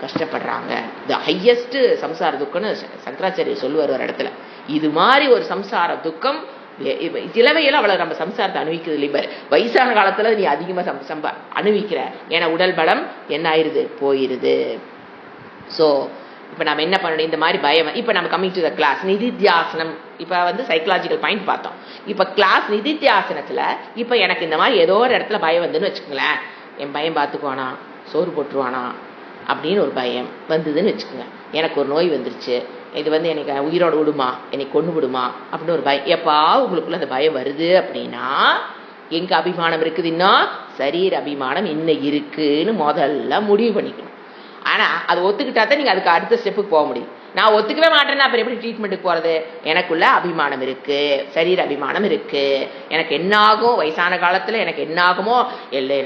Speaker 1: கஷ்டப்படுறாங்க. த ஹையஸ்ட் சம்சார துக்கம்னு சங்கராச்சாரியர் சொல்லுவார் ஒரு இடத்துல. இது மாதிரி ஒரு சம்சார துக்கம் இளவையில அவ்வளவு நம்ம சம்சாரத்தை அனுபவிக்கிறது இல்லை. வயசான காலத்துல நீ அதிகமா அனுபவிக்கிற, ஏன்னா உடல் பலம் என்ன ஆயிருது, போயிருது. ஸோ இப்ப நம்ம என்ன பண்ணணும், இந்த மாதிரி பயம். இப்ப நம்ம கம்மிங் டு த கிளாஸ் நிதித்தியாசனம். இப்ப சைக்கலாஜிக்கல் பாயிண்ட் பார்த்தோம். இப்ப கிளாஸ் நிதித்தியாசனத்துல இப்ப எனக்கு இந்த மாதிரி ஏதோ ஒரு இடத்துல பயம் வந்துன்னு வச்சுக்கோங்களேன், என் பயம் பார்த்துக்குவானா, சோறு போட்டுருவானா அப்படின்னு ஒரு பயம் வந்ததுன்னு வச்சுக்கோங்க. எனக்கு ஒரு நோய் வந்துருச்சு, இது எனக்கு உயிரோட விடுமா, என்னை கொண்டு விடுமா அப்படின்னு ஒரு பயம். எப்பா உங்களுக்குள்ள அந்த பயம் வருது அப்படின்னா எங்க அபிமானம் இருக்குதுன்னா சரீர அபிமானம் இன்னும் இருக்குன்னு முதல்ல முடிவு பண்ணிக்கணும். ஆனா அது ஒத்துக்கிட்டா தான் நீங்க அதுக்கு அடுத்த ஸ்டெப்புக்கு போக முடியும். நான் ஒத்துக்கவே மாட்டேன்னா அப்புறம் எப்படி ட்ரீட்மெண்ட்டுக்கு போறது? எனக்குள்ள அபிமானம் இருக்கு, சரீர அபிமானம் இருக்கு, எனக்கு என்ன ஆகும், வயசான காலத்துல எனக்கு என்ன ஆகுமோ,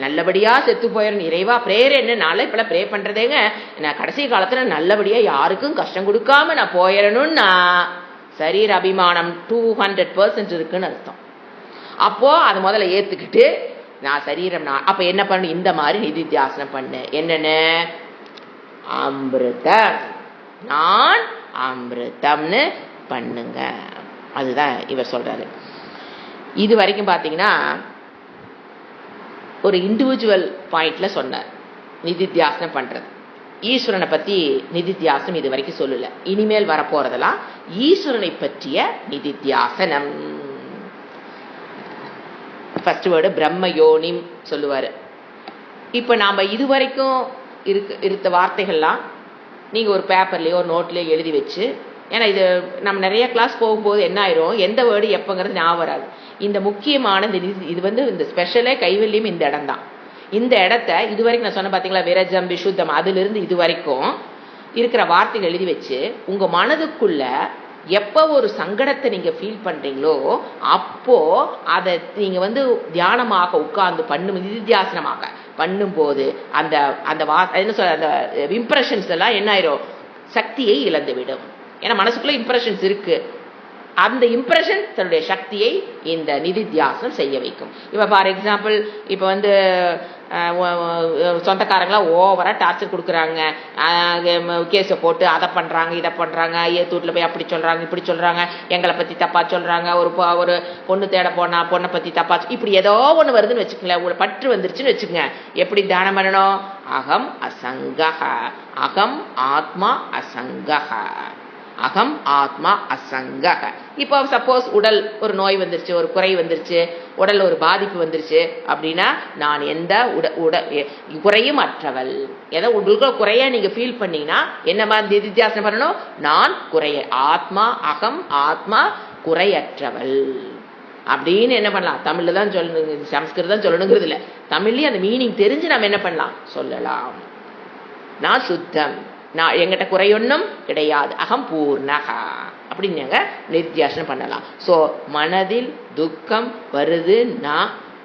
Speaker 1: நல்லபடியா செத்து போயிடும். இறைவா பிரேயர் என்ன, நாளை இப்பெல்லாம் ப்ரே பண்றதேங்க, நான் கடைசி காலத்துல நல்லபடியா யாருக்கும் கஷ்டம் கொடுக்காம நான் போயிடணும்னா சரீர அபிமானம் 200% இருக்குன்னு அர்த்தம். அப்போ அது முதல்ல ஏத்துக்கிட்டு நான் சரீரம் அப்ப என்ன பண்ணு, இந்த மாதிரி நிதித்தியாசனம் பண்ணு. என்னன்னு, அமிர்தம், நான் அமிர்தம்னு பண்ணுங்க. அதுதான் இவர் சொல்றாரு. இது வரைக்கும் பாத்தீங்கன்னா ஒரு இண்டிவிஜுவல் பாயிண்ட்ல சொன்னார் நிதித்தியாசனம் பண்றது. ஈஸ்வரனை பத்தி நிதித்தியாசனம் இது வரைக்கும் சொல்லல. இனிமேல் வரப்போறதெல்லாம் ஈஸ்வரனை பற்றிய நிதித்தியாசனம். ஃபர்ஸ்ட் வேர்டு பிரம்மயோனிம் சொல்லுவாரு. இப்ப நாம இதுவரைக்கும் இருந்த வார்த்தைகள்லாம் நீங்க ஒரு பேப்பர்லயோ ஒரு நோட்லயோ எழுதி வச்சு, ஏன்னா இது நம்ம நிறைய கிளாஸ் போகும்போது என்ன ஆயிரும், எந்த வேர்டு எப்பங்கிறது ஞாபகம் வராது. இந்த முக்கியமான இது இந்த ஸ்பெஷலே கைவல்லியும் இந்த இடம் தான். இந்த இடத்த இது வரைக்கும் நான் சொன்ன பாத்தீங்களா, விரஜம் விசுத்தம், அதுல இருந்து இது வரைக்கும் இருக்கிற வார்த்தைகள் எழுதி வச்சு உங்க மனதுக்குள்ள எப்போ ஒரு சங்கடத்தை நீங்க ஃபீல் பண்றீங்களோ அப்போ அதை நீங்க தியானமாக உட்கார்ந்து நிதித்தியாசனமாக பண்ணும்போது அந்த அந்த என்ன சொல்ற அந்த இம்ப்ரெஷன்ஸ் எல்லாம் என்ன ஆயிரும், சக்தியை இழந்து விடும். ஏன்னா மனசுக்குள்ள இம்ப்ரெஷன்ஸ் இருக்கு, அந்த இம்ப்ரெஷன் தன்னுடைய சக்தியை இந்த நிதித்தியாசனம் செய்ய வைக்கும். இப்ப ஃபார் எக்ஸாம்பிள் இப்ப சொந்தக்காரங்களாம் ஓவரா டார்ச்சர் கொடுக்குறாங்க, கேஸை போட்டு அதை பண்றாங்க இதை பண்றாங்க, ஏத்தூட்ல போய் அப்படி சொல்றாங்க இப்படி சொல்றாங்க, எங்களை பத்தி தப்பா சொல்றாங்க, ஒரு பொண்ணு தேட போனா பொண்ணை பத்தி தப்பா, இப்படி ஏதோ ஒண்ணு வருதுன்னு வச்சுக்கோங்களேன், உங்களுக்கு பற்று வந்துருச்சுன்னு வச்சுக்கோங்க. எப்படி தியானம் பண்ணணும், அகம் அசங்கஹ, அகம் ஆத்மா அசங்கஹ. அகம் ஆத்மா அசங்க. இப்போ சப்போஸ் உடல் ஒரு நோய் வந்துருச்சு, ஒரு குறை வந்துருச்சு, உடல் ஒரு பாதிப்பு வந்துருச்சு அப்படின்னா நான் எந்த குறையும் அற்றவள். ஏதோ உங்களுக்கு குறைய நீங்க ஃபீல் பண்ணீங்கன்னா என்ன மாதிரி நிதித்தியாசனம் பண்ணணும்? நான் குறைய ஆத்மா அகம் ஆத்மா குறையற்றவள் அப்படின்னு என்ன பண்ணலாம்? தமிழ்ல தான் சொல்லணும், சமஸ்கிருதம் தான் சொல்லணுங்கிறது இல்லை, தமிழ்லயே அந்த மீனிங் தெரிஞ்சு நம்ம என்ன பண்ணலாம் சொல்லலாம். நான் சுத்தம், நான் எங்கிட்ட குறையொன்னும் கிடையாது, அகம் பூர்ணகா அப்படின்னு நித்தியாசனம் பண்ணலாம். ஸோ மனதில் துக்கம் வருதுன்னா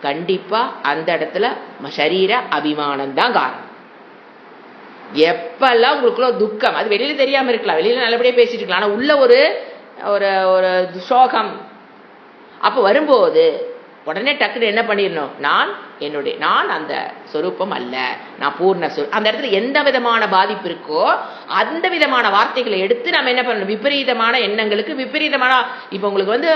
Speaker 1: கண்டிப்பா அந்த இடத்துல சரீர அபிமானம் தான் காரணம். எப்பெல்லாம் உங்களுக்குள்ள துக்கம், அது வெளியில தெரியாம இருக்கலாம், வெளியில நல்லபடியா பேசிட்டு இருக்கலாம், ஆனா உள்ள ஒரு ஒரு சோகம் அப்ப வரும்போது உடனே டக்குன்னு என்ன பண்ணிடணும்? நான் அந்த சொரூபம் அல்ல, நான் பூர்ண அந்த இடத்துல எந்த விதமான பாதிப்பு இருக்கோ அந்த விதமான வார்த்தைகளை எடுத்து நம்ம என்ன பண்ணணும்? விபரீதமான எண்ணங்களுக்கு விபரீதமான, இப்ப உங்களுக்கு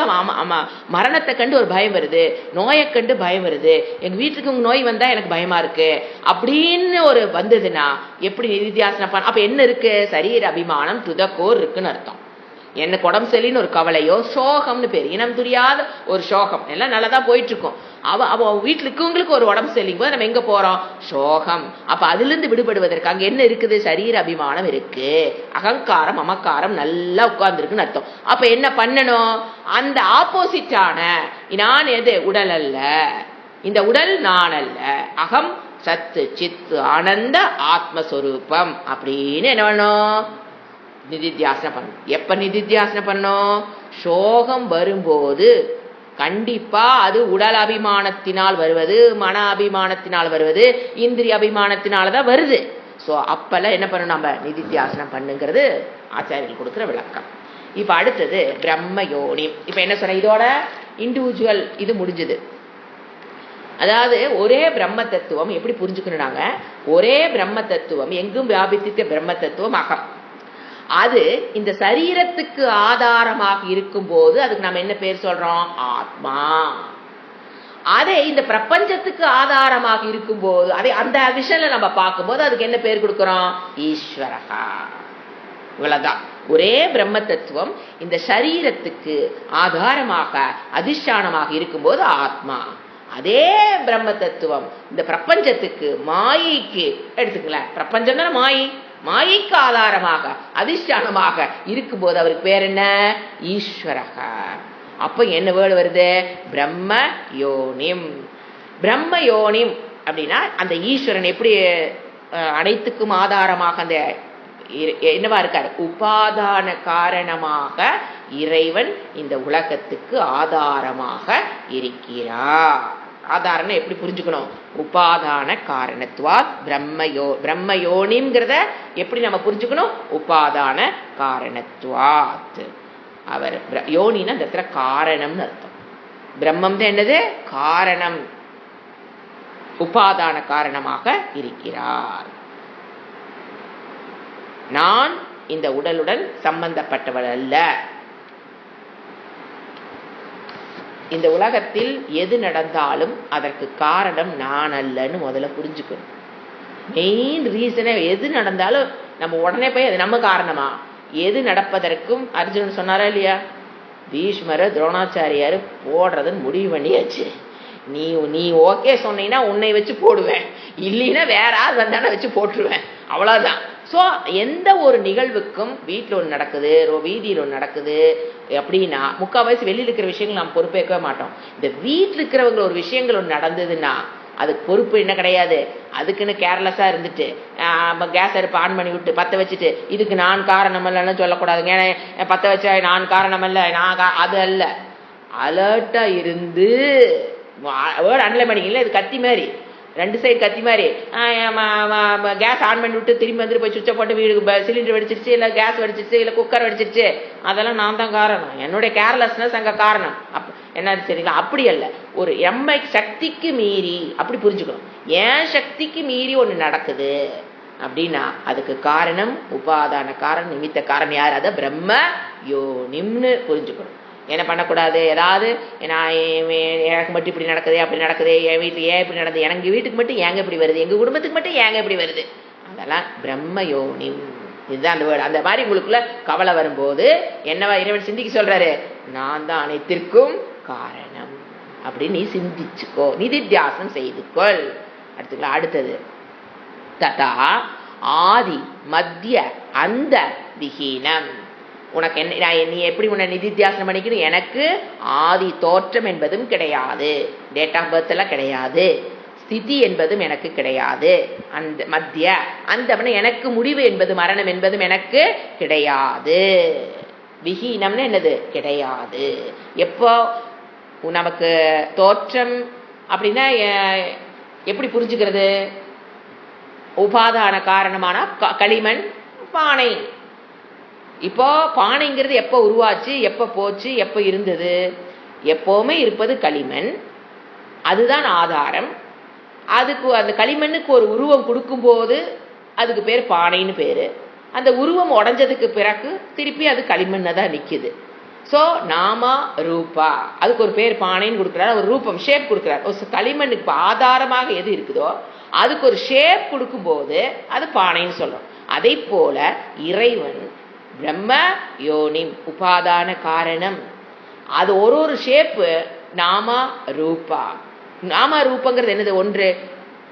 Speaker 1: மரணத்தை கண்டு ஒரு பயம் வருது, நோயை கண்டு பயம் வருது, எங்க வீட்டுக்கு உங்க நோய் வந்தா எனக்கு பயமா இருக்கு அப்படின்னு ஒரு வந்ததுன்னா எப்படி நிதித்தியாசனம் பண்ண? அப்ப என்ன இருக்கு? சரீர அபிமானம் துதக்கோர் இருக்குன்னு அர்த்தம். எனக்கு உடம்பு சரின்னு ஒரு கவலையோ சோகம்னு பேர், இனம் துரியாத ஒரு சோகம், எல்லாம் நல்லதான் போயிட்டு இருக்கும். அவ வீட்டுல இருக்கவங்களுக்கு ஒரு உடம்பு சரிக்கும் போது நம்ம எங்க போறோம்? சோகம். அப்ப அதுல இருந்து விடுபடுவதற்கு அங்க என்ன இருக்குது? சரீர அபிமானம் இருக்கு, அகங்காரம் மமக்காரம் நல்லா உட்கார்ந்து இருக்குன்னு அர்த்தம். அப்ப என்ன பண்ணணும்? அந்த ஆப்போசிட்டான நான் எது? உடல் அல்ல, இந்த உடல் நான் அல்ல, அகம் சத்து சித்து ஆனந்த ஆத்மஸ்வரூபம் அப்படின்னு என்ன பண்ணணும்? நிதித்தியாசனம் பண்ணணும். எப்ப நிதித்தியாசனம் பண்ணணும்? சோகம் வரும்போது கண்டிப்பா அது உடல் அபிமானத்தினால் வருவது, மன அபிமானத்தினால் வருவது, இந்திரிய அபிமானத்தினாலதான் வருது. சோ அப்பெல்லாம் என்ன பண்ணணும்? நம்ம நிதித்தியாசனம் பண்ணுங்கிறது ஆச்சாரியர்கள் கொடுக்கிற விளக்கம். இப்ப அடுத்தது பிரம்ம யோனி. இப்ப என்ன சொன்ன? இதோட இண்டிவிஜுவல் இது முடிஞ்சது. அதாவது ஒரே பிரம்ம தத்துவம் எப்படி புரிஞ்சுக்கணும்னாங்க, ஒரே பிரம்ம தத்துவம் எங்கும் வியாபித்திருக்க பிரம்ம தத்துவம் அகம். அது இந்த சரீரத்துக்கு ஆதாரமாக இருக்கும் போது அதுக்கு நம்ம என்ன பேர் சொல்றோம்? ஆத்மா. அதே இந்த பிரபஞ்சத்துக்கு ஆதாரமாக இருக்கும் போது அதை அந்த விஷயம்ல நம்ம பார்க்கும்போது அதுக்கு என்ன பேர் கொடுக்கிறோம்? ஈஸ்வரகா. இவ்வளவுதான். ஒரே பிரம்ம தத்துவம் இந்த சரீரத்துக்கு ஆதாரமாக அதிஷ்டானமாக இருக்கும்போது ஆத்மா. அதே பிரம்ம தத்துவம் இந்த பிரபஞ்சத்துக்கு மாயைக்கு எடுத்துக்கல, பிரபஞ்சம் தானே மாயை, மாயைக்கு ஆதாரமாக அதிஷ்டானமாக இருக்கும்போது அவருக்கு பேர் என்ன? ஈஸ்வரகா. அப்ப என்ன வேர்டு வருது? பிரம்ம யோனிம். பிரம்ம யோனிம் அப்படின்னா அந்த ஈஸ்வரன் எப்படி அனைத்துக்கும் ஆதாரமாக அந்த என்னவா இருக்காரு? உபாதான காரணமாக இறைவன் இந்த உலகத்துக்கு ஆதாரமாக இருக்கிறார். ஆதாரம் எப்படி புரிஞ்சுக்கணும்? உபாதான காரணத்துவாத் பிரம்மயோனிங்கிறத எப்படி நம்ம புரிஞ்சுக்கணும்? உபாதான காரணத்துவாத். அவர் யோனின்னு அந்த இடத்துல காரணம்னு அர்த்தம். பிரம்மம் தான் என்னது? காரணம், உபாதான காரணமாக இருக்கிறார். நான் இந்த உடலுடன் சம்பந்தப்பட்டவள் அல்ல. இந்த உலகத்தில் எது நடந்தாலும் அதற்கு காரணம் நான் அல்லன்னு முதல்ல புரிஞ்சுக்கணும். மெயின் ரீசனே எது நடந்தாலும் நம்ம உடனே போய் அது நம்ம காரணமா? எது நடப்பதற்கும் அர்ஜுனன் சொன்னாரா இல்லையா? பீஷ்மர் துரோணாச்சாரியாரு போடுறதுன்னு முடிவு பண்ணியாச்சு. நீ ஓகே சொன்னீங்கன்னா உன்னை வச்சு போடுவேன், இல்லைன்னா வேற ஆள் வந்தானே வச்சு போட்டுருவேன், அவ்வளவுதான். ஸோ எந்த ஒரு நிகழ்வுக்கும் வீட்டில் ஒன்று நடக்குது, வீதியில் ஒன்று நடக்குது அப்படின்னா முக்கால்வாசி வெளியில் இருக்கிற விஷயங்கள் நாம் பொறுப்பேற்கவே மாட்டோம். இந்த வீட்டில் இருக்கிறவங்க ஒரு விஷயங்கள் ஒன்று நடந்ததுன்னா அதுக்கு பொறுப்பு என்ன கிடையாது. அதுக்குன்னு கேர்லெஸ்ஸா இருந்துட்டு கேஸ் அடுப்பு ஆன் பண்ணி விட்டு பற்ற வச்சுட்டு இதுக்கு நான் காரணம் இல்லைன்னு சொல்லக்கூடாதுங்க. ஏன்னா பற்ற வச்சா நான் காரணம் இல்லை, அது அல்ல. அலர்ட்டா இருந்து வேர்டு அன்லை பண்ணிக்கல. இது கத்தி மாதிரி, ரெண்டு சைடு கத்தி மாதிரி. கேஸ் ஆன் பண்ணி விட்டு திரும்பி வந்துட்டு போய் சுவிட்சை போட்டு வீடு சிலிண்டர் வெடிச்சிருச்சு, இல்லை கேஸ் வெடிச்சிருச்சு, இல்லை குக்கர் வெடிச்சிருச்சு, அதெல்லாம் நான் தான் காரணம், என்னுடைய கேர்லெஸ்னஸ் அங்கே காரணம். என்ன சரிங்களா? அப்படி அல்ல. ஒரு எம்ஐ சக்திக்கு மீறி அப்படி புரிஞ்சுக்கணும். ஏன் சக்திக்கு மீறி ஒன்று நடக்குது அப்படின்னா அதுக்கு காரணம் உபாதான காரணம், நிமித்த காரணம் யார்? அதை பிரம்ம யோனிம்னு புரிஞ்சுக்கணும். என்ன பண்ணக்கூடாது? ஏதாவது எனக்கு மட்டும் இப்படி நடக்குது அப்படி நடக்குது, என் வீட்டில் ஏன் இப்படி நடக்குது, எனக்கு வீட்டுக்கு மட்டும் ஏங்க இப்படி வருது, எங்க குடும்பத்துக்கு மட்டும் ஏங்க இப்படி வருது, அதெல்லாம் பிரம்ம யோனிம் இதுதான் அந்த வேர்டு. அந்த மாதிரி உங்களுக்குள்ள கவலை வரும்போது என்னவா இறைவன் சிந்திக்க சொல்றாரு, நான் தான் அனைத்திற்கும் காரணம் அப்படின்னு நீ சிந்திச்சுக்கோ, நிதித்தியாசனம் செய்துக்கொள். அடுத்தது ததா ஆதி மத்திய அந்த விஹீனம். உனக்கு என்ன, நீ எப்படி உன்னை நிதித்தியாசனம் பண்ணிக்கணும்? எனக்கு ஆதி தோற்றம் என்பதும் கிடையாது, டேட் ஆஃப் பர்த் எல்லாம் கிடையாது, ஸ்திதி என்பதும் எனக்கு கிடையாது, அந்த மத்திய அந்த எனக்கு முடிவு என்பது மரணம் என்பதும் எனக்கு கிடையாது. விஹீனம்னு என்னது? கிடையாது. எப்போ நமக்கு தோற்றம் அப்படின்னா எப்படி புரிஞ்சுக்கிறது? உபாதான காரணமான களிமண், பானை. இப்போ பானைங்கிறது எப்போ உருவாச்சு, எப்போ போச்சு, எப்போ இருந்தது? எப்போவுமே இருப்பது களிமண், அதுதான் ஆதாரம். அதுக்கு அந்த களிமண்ணுக்கு ஒரு உருவம் கொடுக்கும்போது அதுக்கு பேர் பானைன்னு பேர். அந்த உருவம் உடஞ்சதுக்கு பிறகு திருப்பி அது களிமண்ணை தான் நிற்குது. ஸோ நாமா ரூபா, அதுக்கு ஒரு பேர் பானைன்னு கொடுக்குறாரு, ஒரு ரூபம் ஷேப் கொடுக்குறாரு. ஒரு களிமண்ணுக்கு இப்போ ஆதாரமாக எது இருக்குதோ அதுக்கு ஒரு ஷேப் கொடுக்கும்போது அது பானைன்னு சொல்றோம். அதை போல இறைவன் பிரம்ம யோனிம் உபாதான காரணம், அது ஒரு ஷேப்பு நாமா ரூபா. நாமா ரூபங்கிறது என்னது? ஒன்று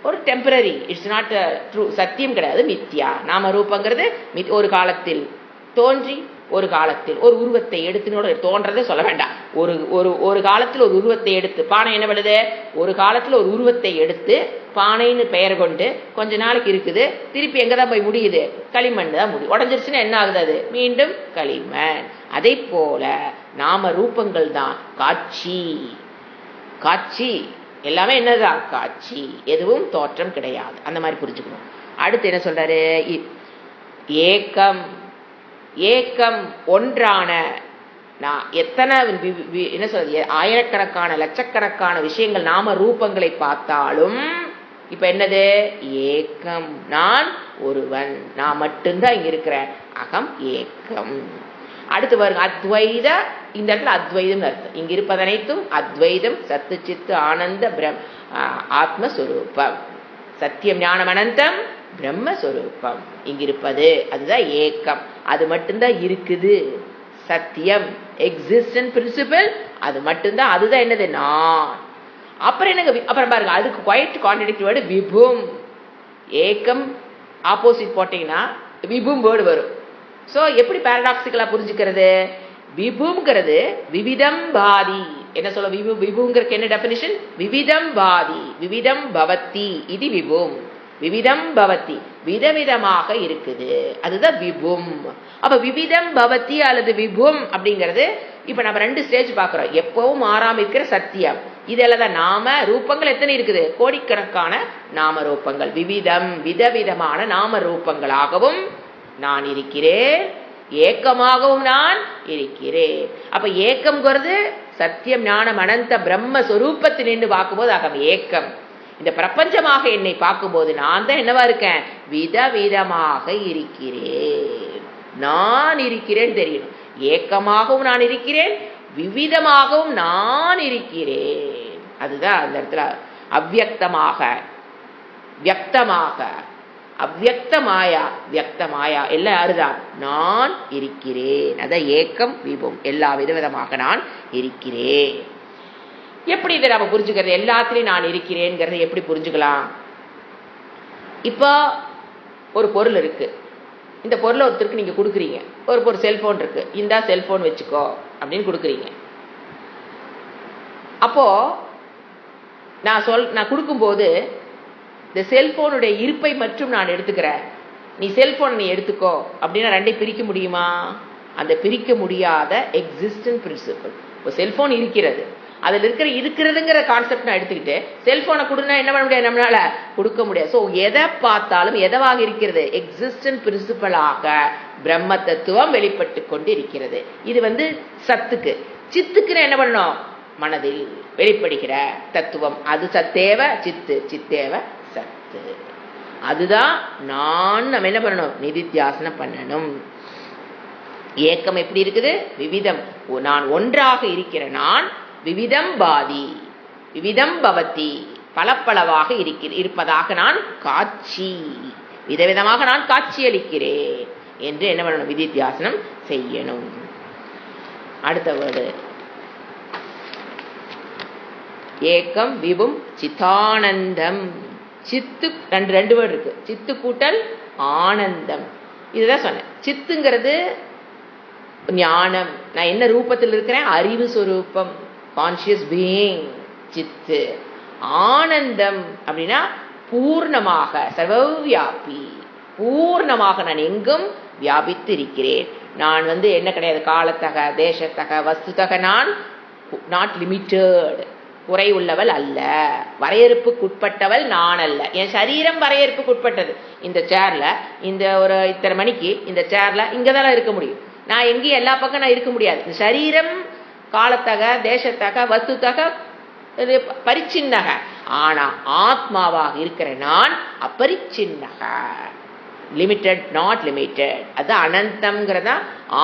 Speaker 1: ஒரு டெம்பரரி, இட்ஸ் நாட் ட்ரூ, சத்தியம் கிடையாது, மித்யா. நாம ரூபங்கிறது ஒரு காலத்தில் தோன்றி ஒரு காலத்தில் ஒரு உருவத்தை எடுத்து, தோன்றதே சொல்ல வேண்டாம், ஒரு ஒரு ஒரு காலத்தில் ஒரு உருவத்தை எடுத்து, பானை என்ன பண்ணுது? ஒரு காலத்தில் ஒரு உருவத்தை எடுத்து பானைன்னு பெயர் கொண்டு கொஞ்ச நாளைக்கு இருக்குது, திருப்பி எங்க தான் போய் முடியுது? களிமண் தான் முடியும். உடஞ்சிருச்சுன்னா என்ன ஆகுது? அது மீண்டும் களிமண். அதை போல நாம ரூபங்கள் தான் காட்சி. காட்சி எல்லாமே என்னதான்? காட்சி, எதுவும் தோற்றம் கிடையாது. அந்த மாதிரி புரிஞ்சுக்கணும். அடுத்து என்ன சொல்றாரு? ஏக்கம். ஏக்கம் ஒன்றான, நான் எத்தனை என்ன சொல்றது, ஆயிரக்கணக்கான லட்சக்கணக்கான விஷயங்கள் நாம ரூபங்களை பார்த்தாலும் இப்ப என்னது? ஏக்கம், நான் ஒருவன், நான் மட்டும்தான் இங்க இருக்கிறேன், அகம் ஏக்கம். அடுத்து பாருங்க, அத்வைத. இந்த இடத்துல அத்வைதம் அர்த்தம். இங்க இருப்பது அனைத்தும் அத்வைதம், சத்து சித்து ஆனந்த ஆத்மஸ்வரூபம், சத்தியம் ஞானம் அனந்தம் பிரம்மஸ்வரூபம் இங்கிருப்பது, அதுதான் ஏக்கம். அது மட்டும்தான் இருக்குது. சத்தியம் எக்ஸிஸ்டன்ட் பிரின்சிபல், அது மட்டும்தான். அதுதான் என்னது? நான். அப்புறம் என்னங்க? அப்புறம் பாருங்க, அதுக்கு குவைட் கான்ட்ரடிக்ட் வேர்டு விபும். ஏக்கம் ஆப்போசிட் போட்டீங்கன்னா விபும் வேர்டு வரும். ஸோ எப்படி பாரடாக்சிக்கலா புரிஞ்சுக்கிறது? விபுங்கிறது விவிதம் பாதி. என்ன சொல்ல? விபுங்கிறதுக்கு என்ன டெஃபினிஷன்? விவிதம் பாதி, விவிதம் பவத்தி, இது விபும். விவிதம் பவத்தி, விதவிதமாக இருக்குது, அதுதான் விபும். அப்ப விவிதம் பவத்தி அல்லது விபும் அப்படிங்கிறது இப்ப நம்ம ரெண்டு ஸ்டேஜ் பாக்குறோம். எப்பவும் மாறாம இருக்கிற சத்தியம், இதெல்லாம் தான் நாம ரூபங்கள். எத்தனை இருக்குது? கோடிக்கணக்கான நாம ரூபங்கள். விவிதம், விதவிதமான நாம ரூபங்களாகவும் நான் இருக்கிறேன், ஏக்கமாகவும் நான் இருக்கிறேன். அப்ப ஏக்கம்ங்கிறது சத்தியம் ஞானம் அனந்த பிரம்மஸ்வரூபத்தில் நின்று பார்க்கும்போது அகம் ஏக்கம். இந்த பிரபஞ்சமாக என்னை பார்க்கும்போது நான் தான் என்னவா இருக்கேன்? விதவிதமாக இருக்கிறேன். நான் இருக்கிறேன் தெரியணும். ஏக்கமாகவும் நான் இருக்கிறேன், விவிதமாகவும் நான் இருக்கிறேன். அதுதான் அந்த இடத்துல அவ்யக்தமாக, வியக்தமாக, அவ்யக்தமாயா, வியக்தமாயா எல்லாம் யாருதான்? நான் இருக்கிறேன். அதான் ஏக்கம் விபம், எல்லா விதவிதமாக நான் இருக்கிறேன். எப்படி இதை நம்ம புரிஞ்சுக்கிறது? எல்லாத்திலையும் நான் இருக்கிறேங்கிறத எப்படி புரிஞ்சுக்கலாம்? இப்போ ஒரு பொருள் இருக்கு, இந்த பொருளை ஒருத்தருக்கு நீங்க கொடுக்குறீங்க. ஒரு செல்போன் இருக்கு, இந்த செல்போன் வச்சுக்கோ அப்படின்னு கொடுக்குறீங்க. அப்போ நான் கொடுக்கும்போது இந்த செல்போனுடைய இருப்பை மற்றும் நான் எடுத்துக்கிறேன். நீ செல்போன் நீ எடுத்துக்கோ அப்படின்னா ரெண்டையும் பிரிக்க முடியுமா? அந்த பிரிக்க முடியாத எக்ஸிஸ்டன்ட் பிரின்சிபல். இப்போ செல்போன் இருக்கிறது, அதில் இருக்கிறதுங்கிற கான்செப்ட் நான் எடுத்துக்கிட்டு செல்போனை கொடுனா என்ன பண்ண முடியாது? நம்மளால கொடுக்க முடியாது. ஸோ எதை பார்த்தாலும் எதவாக இருக்கிறது? எக்ஸிஸ்டன்ட் பிரின்சிபலாக பிரம்ம தத்துவம் வெளிப்பட்டு கொண்டு இருக்கிறது. இது சத்துக்கு. சித்துக்குன்னு என்ன பண்ணணும்? மனதில் வெளிப்படுகிற தத்துவம், அது சத்தேவ சித்து, சித்தேவ சத்து. அதுதான் நான். நம்ம என்ன பண்ணணும்? நிதித்தியாசனம் பண்ணணும். ஏக்கம் எப்படி இருக்குது? விவிதம், நான் ஒன்றாக இருக்கிற நான் விவிதம் பாதி, விவிதம் பவதி, பலப்பளவாக இருப்பதாக நான் காட்சி, விதவிதமாக நான் காட்சி அளிக்கிறேன். என்று என்ன பண்ணணும், விதித்தியாசனம் செய்யணும். அடுத்த வேர்டு ஏக்கம் விபும் சித்தானந்தம். சித்து ரெண்டு வேர்டு இருக்கு, சித்து கூட்டல் ஆனந்தம். இதுதான் சொன்னேன். சித்துங்கிறது ஞானம், நான் என்ன ரூபத்தில் இருக்கிறேன், அறிவு சொரூபம், கான்சியஸ் பீயிங் சித்து. ஆனந்தம் அப்படின்னா பூர்ணமாக, சர்வவியாபி, பூர்ணமாக நான் எங்கும் வியாபித்து இருக்கிறேன். நான் என்ன கிடையாது, காலத்தக தேசத்தக வஸ்துதக நான் நாட் லிமிட்டட், குறை உள்ளவள் அல்ல, வரையறுப்புக்குட்பட்டவள் நான் அல்ல. என் சரீரம் வரையறுப்புக்குட்பட்டது. இந்த சேர்ல இந்த ஒரு இத்தனை மணிக்கு இந்த சேர்ல இங்கதான் இருக்க முடியும். நான் எங்கேயும் எல்லா பக்கம் நான் இருக்க முடியாது. இந்த சரீரம் காலத்தக தேசத்தக வஸ்துதக பரிச்சின்னக. ஆனா ஆத்மாவாக இருக்கிற நான் அப்பரிச்சின்னக, லிமிட்டட் நாட் லிமிட்டட். அது அனந்தம்ங்கிறதா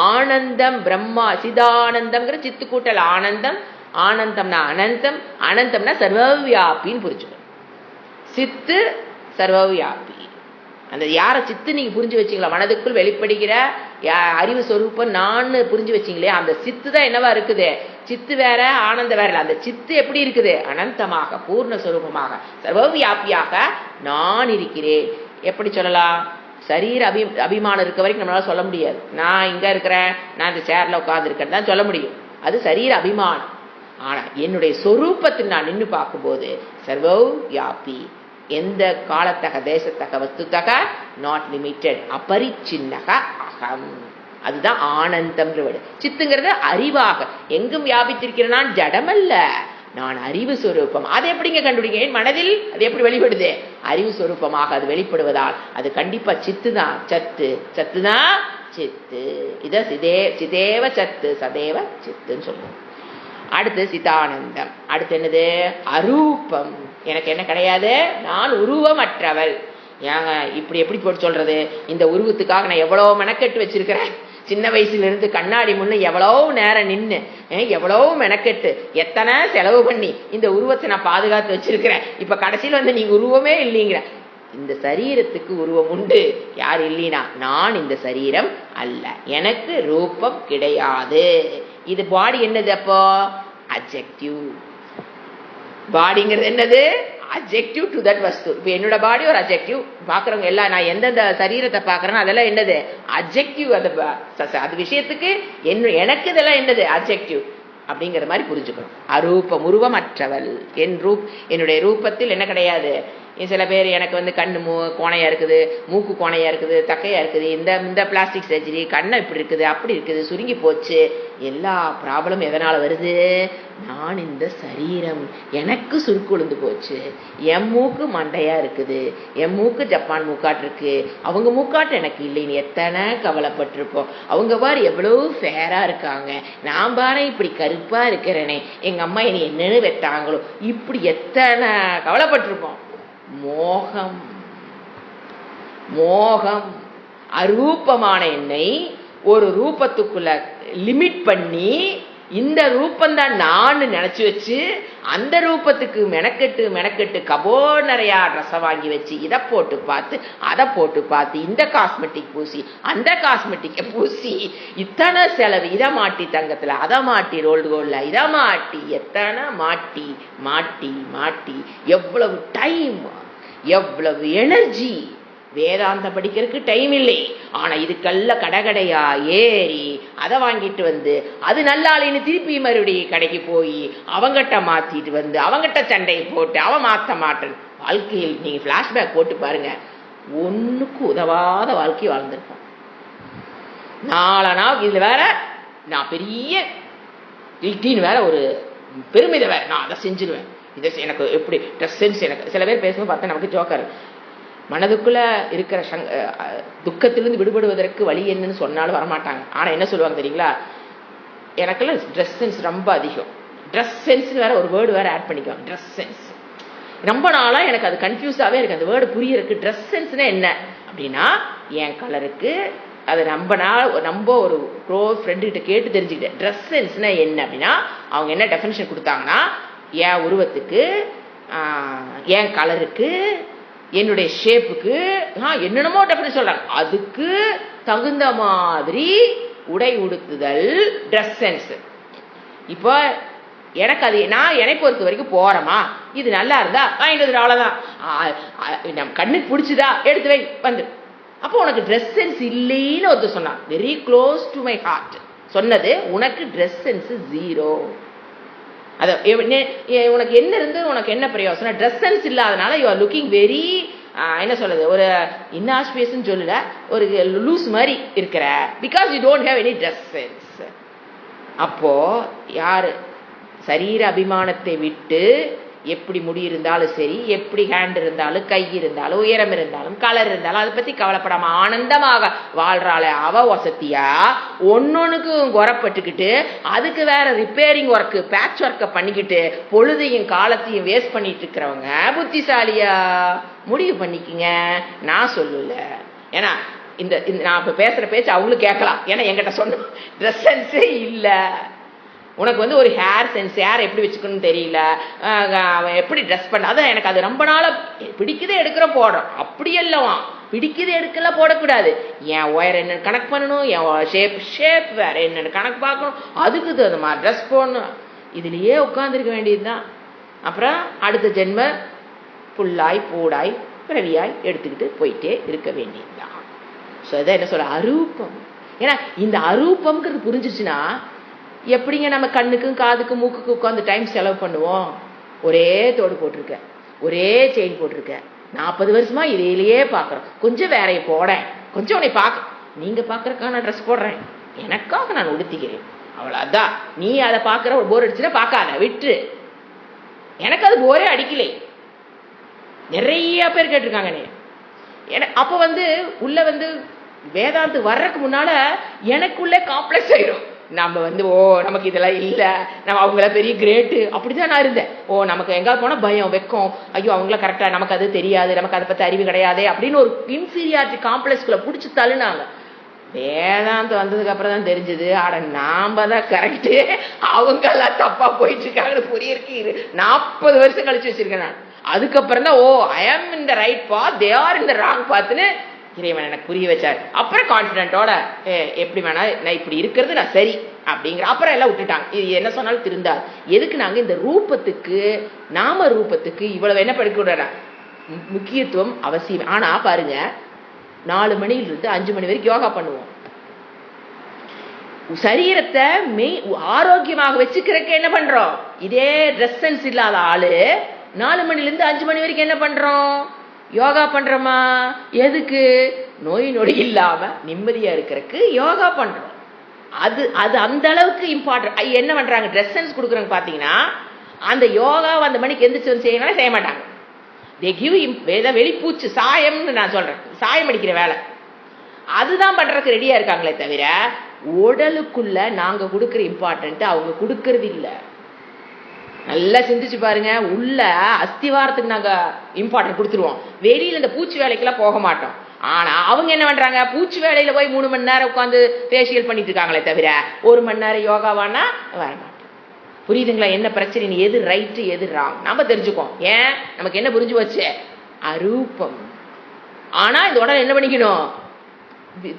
Speaker 1: ஆனந்தம். பிரம்மா சிதானந்தம்ங்கிற சித்து கூட்டல் ஆனந்தம். ஆனந்தம்னா அனந்தம், அனந்தம்னா சர்வவியாபின்னு புரிஞ்சுக்கணும். சித்து சர்வவியாபி. அந்த யார சித்து நீங்க புரிஞ்சு வச்சீங்களா, மனதுக்குள் வெளிப்படுகிற அறிவு சொரூப்பம் நான் புரிஞ்சு வச்சீங்களே, அந்த சித்து தான் என்னவா இருக்குது. சித்து வேற ஆனந்த வேற இல்ல. அந்த சித்து எப்படி இருக்குது, அனந்தமாக பூர்ணஸ்வரூபமாக சர்வவியாபியாக நான் இருக்கிறேன். எப்படி சொல்லலாம், சரீர அபிமானம் இருக்க வரைக்கும் நம்மளால சொல்ல முடியாது. நான் இங்க இருக்கிறேன், நான் இந்த சேர்ல உட்கார்ந்து இருக்கேன் தான் சொல்ல முடியும். அது சரீர அபிமானம். ஆனா என்னுடைய சொரூபத்தில் நான் நின்று பார்க்கும்போது சர்வவியாபி, எந்த காலத்தக தேசத்தக வஸ்துதக நாட் லிமிட்டட், அபரிச்சின்னக அகம். அதுதான் ஆனந்தம். சித்துங்கிறது அறிவாக எங்கும் வியாபித்திருக்கிற நான் ஜடமல்ல, நான் அறிவு சொரூபம். அதை எப்படிங்க கண்டுபிடிங்க, என் மனதில் அது எப்படி வெளிப்படுது, அறிவு சொரூபமாக அது வெளிப்படுவதால் அது கண்டிப்பா சித்து தான். சத்து சத்துதான் சித்து. இத சிதேவ சத்து சதேவ சித்துன்னு சொல்லுவோம். அடுத்து சிதானந்தம். அடுத்து என்னது, அரூபம். எனக்கு என்ன கிடையாது, நான் உருவமற்றவள். ஏங்க இப்படி எப்படி போட்டு சொல்றது, இந்த உருவத்துக்காக நான் எவ்வளவு மெனக்கெட்டு வச்சிருக்கிறேன். சின்ன வயசுல இருந்து கண்ணாடி முன்ன எவ்வளவு நேரம் நின்று எவ்வளவு மெனக்கெட்டு எத்தனை செலவு பண்ணி இந்த உருவத்தை நான் பாதுகாத்து வச்சிருக்கிறேன். இப்ப கடைசியில் நீங்க உருவமே இல்லைங்கிற. இந்த சரீரத்துக்கு உருவம் உண்டு, யார் இல்லைனா நான் இந்த சரீரம் அல்ல, எனக்கு ரூபம் கிடையாது. இது பாடி என்னது, அப்போ அட்ஜெக்டிவ். பாடிங்கிறது என்னது, அட்ஜெக்டிவ் டு தட் வஸ்து. இப்ப என்னோட பாடி ஒரு அட்ஜெக்டிவ். பாக்குறவங்க எல்லாம் நான் எந்தெந்த சரீரத்தை பாக்குறேன்னு அதெல்லாம் என்னது, அட்ஜெக்டிவ். அது விஷயத்துக்கு எனக்கு இதெல்லாம் என்னது, அட்ஜெக்டிவ் அப்படிங்கிற மாதிரி புரிஞ்சுக்கணும். அரூபம், உருவமற்றவள். என்னுடைய ரூபத்தில் என்ன கிடையாது. சில பேர் எனக்கு கண்ணு கோணையா இருக்குது, மூக்கு கோணையா இருக்குது, தக்கையா இருக்குது, இந்த பிளாஸ்டிக் சர்ஜரி, கண்ணை இப்படி இருக்குது, அப்படி இருக்குது, சுருங்கி போச்சு. எல்லா ப்ராப்ளம் எதனால வருது, நான் இந்த சரீரம் எனக்கு சுருக்கு விழுந்து போச்சு. என் மூக்கு மண்டையா இருக்குது, என் மூக்கு ஜப்பான் மூக்காட்டு இருக்கு, அவங்க மூக்காட்டு எனக்கு இல்லைன்னு எத்தனை கவலைப்பட்டிருப்போம். அவங்க பாரு எவ்வளவு ஃபேரா இருக்காங்க, நான் பாரு இப்படி கருப்பா இருக்கிறேனே, எங்க அம்மா என்னை என்னன்னு வெட்டாங்களோ, இப்படி எத்தனை கவலைப்பட்டிருப்போம். மோகம், மோகம். அரூபமான என்னை ஒரு ரூபத்துக்குள்ள லிமிட் பண்ணி இந்த ரூபந்தான் நான் நினைச்சு வச்சு அந்த ரூபத்துக்கு மெனக்கெட்டு கபோர்ட் நிறையா ட்ரெஸ்ஸை வாங்கி வச்சு இதை போட்டு பார்த்து அதை போட்டு பார்த்து இந்த காஸ்மெட்டிக் பூசி அந்த காஸ்மெட்டிக்கை பூசி இத்தனை செலவு, இதை மாட்டி தங்கத்துல, அதை மாட்டி ரோல்டு கோல்ட்ல, இதை மாட்டி எத்தனை மாட்டி மாட்டி மாட்டி எவ்வளவு டைம், எவ்வளவு எனர்ஜி. வேதாந்தம் படிக்கிறதுக்கு டைம் இல்லை. ஆனா இதுக்கெல்லாம் கடையா ஏறி அதை வாங்கிட்டு அது நல்லாளின்னு திருப்பி மறுபடியும் கடைக்கு போய் அவங்கிட்ட மாத்திட்டு அவங்கிட்ட சண்டையை போட்டு அவன் மாத்த மாட்டேன். வாழ்க்கையில் நீங்க பிளாஷ்பேக் போட்டு பாருங்க, ஒண்ணுக்கு உதவாத வாழ்க்கை வாழ்ந்திருப்போம். நாளனா இதுல வேற நான் பெரிய கில்ட்டின்னு வேற ஒரு பெருமிதை வேற, நான் அதை செஞ்சிருவேன். இதை எனக்கு எப்படி ட்ரெஸ் சென்ஸ். எனக்கு சில பேர் பேசும்போது பார்த்தா நமக்கு ஜோக்கர், மனதுக்குள்ள இருக்கிற துக்கத்திலிருந்து விடுபடுவதற்கு வழி என்னன்னு சொன்னாலும் வரமாட்டாங்க. ஆனா என்ன சொல்லுவாங்க தெரியுங்களா, எனக்கெல்லாம் ட்ரெஸ் சென்ஸ் ரொம்ப அதிகம். ட்ரெஸ் சென்ஸ் வேற ஒரு வேர்டு வேற ஆட் பண்ணிக்குவாங்க. ட்ரெஸ் சென்ஸ் ரொம்ப நாளா எனக்கு அது கன்ஃபியூஸாவே இருக்கு, அந்த வேர்டு புரியறதுக்கு. ட்ரெஸ் சென்ஸ்னா என்ன அப்படின்னா, என் கலருக்கு அதை நம்ம ஒரு க்ளோஸ் ஃப்ரெண்டு கிட்ட கேட்டு தெரிஞ்சுக்கிட்டேன். ட்ரெஸ் சென்ஸ்னா என்ன அப்படின்னா, அவங்க என்ன டெஃபினிஷன் கொடுத்தாங்கன்னா, என் உருவத்துக்கு, என் கலருக்கு, என்னுடைய ஷேப்புக்கு என்னென்னமோ டெஃபினேஷன் சொல்றாங்க. அதுக்கு தகுந்த மாதிரி உடை உடுத்துதல் ட்ரெஸ் சென்ஸ். இப்போ எனக்கு அது நான் என்னை பொறுத்த வரைக்கும் போறோமா, இது நல்லா இருந்தா வாங்கிட்டு அவ்வளவுதான். நம்ம கண்ணுக்கு பிடிச்சதா எடுத்து வை வந்து. அப்போ உனக்கு ட்ரெஸ் சென்ஸ் இல்லைன்னு ஒருத்தர் சொன்னான், very close to my heart. சொன்னது உனக்கு ட்ரெஸ் சென்ஸ் ஜீரோ. அத உனக்கு என்ன இருந்து உனக்கு என்ன பிரயோசனம்? ட்ரெஸ் சென்ஸ் இல்லாதனால யூ ஆர் லுக்கிங் வெரி என்ன சொல்றது, ஒரு இன்னாஸ்பியஸ் சொல்லல, ஒரு லூஸ் மாதிரி இருக்கிற, because you don't have any dress sense. அப்போ யாரு சரீர அபிமானத்தை விட்டு எப்படி முடி இருந்தாலும் சரி, எப்படி ஹேண்ட் இருந்தாலும், கை இருந்தாலும், உயரம் இருந்தாலும், கலர் இருந்தாலும் அதை பத்தி கவலைப்படாம ஆனந்தமாக வாழ்றாளே அவ வசதியா, ஒன்னொன்னுக்கு குறப்பட்டுக்கிட்டு அதுக்கு வேற ரிப்பேரிங் ஒர்க்கு பேட்ச் ஒர்க்கை பண்ணிக்கிட்டு பொழுதையும் காலத்தையும் வேஸ்ட் பண்ணிட்டு இருக்கிறவங்க புத்திசாலியா? முடிவு பண்ணிக்கிங்க, நான் சொல்லல. ஏன்னா இந்த நான் இப்ப பேசுற பேச்சு அவங்களுக்கு கேட்கலாம், ஏன்னா என்கிட்ட சொன்ன ட்ரெஸ் சென்ஸே இல்ல. உனக்கு வந்து ஒரு ஹேர் சென்ஸ், ஹேர் எப்படி வச்சுக்கணும்னு தெரியல, எப்படி ட்ரெஸ் பண்ண, அதான் எனக்கு அது ரொம்ப நாள பிடிக்குதே எடுக்கிற போடுறோம். அப்படி இல்லவா, பிடிக்குது எடுக்கல போடக்கூடாது. என் ஒயர் என்ன கணக்கு பண்ணணும், என் ஷேப் வேற என்னன்னு கணக்கு பார்க்கணும், அதுக்கு அது மாதிரி ட்ரெஸ் போடணும். இதுலயே உட்கார்ந்துருக்க வேண்டியதுதான். அப்புறம் அடுத்த ஜென்ம புல்லாய் பூடாய் பிறவியாய் எடுத்துக்கிட்டு போயிட்டே இருக்க வேண்டியதுதான். ஸோ அதான் என்ன சொல்ற, அரூபம். ஏன்னா இந்த அரூபம்ங்கிறது புரிஞ்சிச்சுன்னா எப்படிங்க நம்ம கண்ணுக்கும் காதுக்கும் மூக்குக்கு உட்காந்து டைம் செலவு பண்ணுவோம்? ஒரே தோடு போட்டிருக்க, ஒரே செயின் போட்டிருக்க, 40 வருஷமா இதையிலேயே பாக்குறோம். கொஞ்சம் வேறைய போட, கொஞ்சம் உன்னை பார்க்க, நீங்க பாக்குறக்கா நான் ட்ரெஸ் போடுறேன், எனக்காக நான் உடுத்திக்கிறேன், அவ்வளவுதான். நீ அதை பாக்குற போர் அடிச்சுன்னா பார்க்காத, விட்டு. எனக்கு அது போரே அடிக்கலை. நிறைய பேர் கேட்டிருக்காங்க. அப்ப வந்து உள்ள வந்து வேதாந்த் வர்றதுக்கு முன்னால எனக்குள்ளே காம்ப்ளெக்ஸ் ஆயிடும். நம்ம வந்து நமக்கு இதெல்லாம் இல்ல, நம்ம அவங்கள பெரிய கிரேட்டு அப்படிதான் நான் இருந்தேன். நமக்கு எங்காவது போனா பயம், வெக்கம், ஐயோ அவங்கள கரெக்டா, நமக்கு அது தெரியாது, நமக்கு அதை பத்தி அறிவு கிடையாது அப்படின்னு ஒரு இன்ஃபீரியாரிட்டி காம்ப்ளெக்ஸ்குள்ள பிடிச்சி தள்ளுனாங்க. வேதாந்தம் வந்ததுக்கு அப்புறம் தான் தெரிஞ்சது, ஆட நாம தான் கரெக்டு, அவங்க எல்லாம் தப்பா போயிட்டு இருக்காங்கன்னு புரியிருக்கு. 40 வருஷம் கழிச்சு வச்சிருக்கேன் நான். அதுக்கப்புறம் தான் I am in the right path, they are in the wrong பாத்னு இறைவன் எனக்கு புரிய வச்சார். அப்புறம் கான்பிடென்ட்டோட எப்படி வேணா நான் இப்படி இருக்கிறது நான் சரி அப்படிங்கிற, அப்புறம் எல்லாம் விட்டுட்டாங்க. இது என்ன சொன்னாலும் திருந்தாது. எதுக்கு நாங்க இந்த ரூபத்துக்கு, நாம ரூபத்துக்கு இவ்வளவு என்ன படிக்க முக்கியத்துவம் அவசியம். ஆனா பாருங்க, 4 மணிலிருந்து 5 மணி வரைக்கும் யோகா பண்ணுவோம். சரீரத்தை ஆரோக்கியமாக வச்சுக்கிறதுக்கு என்ன பண்றோம்? இதே ட்ரெஸ் சென்ஸ் இல்லாத ஆளு 4 மணிலிருந்து 5 மணி வரைக்கும் என்ன பண்றோம்? யோகா பண்றோமா? எதுக்கு? நோய் நொடி இல்லாம நிம்மதியா இருக்கிறதுக்கு யோகா பண்றோம். அது அது அந்த அளவுக்கு இம்பார்ட்டன்ட். என்ன பண்றாங்க, ட்ரெஸ் சென்ஸ் கொடுக்குறாங்க பாத்தீங்கன்னா, அந்த யோகா அந்த மணிக்கு எந்திரிச்சு செய்யணும் செய்ய மாட்டாங்க. தே கிவ் வெளிப்பூச்சு சாயம்னு நான் சொல்றேன், சாயம் அடிக்கிற வேலை அதுதான் பண்றதுக்கு ரெடியா இருக்காங்களே தவிர உடலுக்குள்ள நாங்க கொடுக்குற இம்பார்ட்டன்ட் அவங்க கொடுக்கறது இல்லை. நல்லா சிந்திச்சு பாருங்க. உள்ள அஸ்திவாரத்துக்கு நாங்க இம்பார்ட்டன்ட் கொடுத்துருவோம், வெளியில இந்த பூச்சி வேலைக்கெல்லாம் போக மாட்டோம். ஆனா அவங்க என்ன பண்றாங்க, பூச்சி வேலையில போய் 3 மணி நேரம் உட்காந்து ஃபேஷியல் பண்ணிட்டு இருக்காங்களே தவிர 1 மணி நேரம் யோகாவானா வர மாட்டோம். புரியுதுங்களா என்ன பிரச்சனை? எது ரைட்டு எது ராங் நம்ம தெரிஞ்சுக்கோம். ஏன் நமக்கு என்ன புரிஞ்சு வச்சு, அரூபம். ஆனா இந்த உடல் என்ன பண்ணிக்கணும்,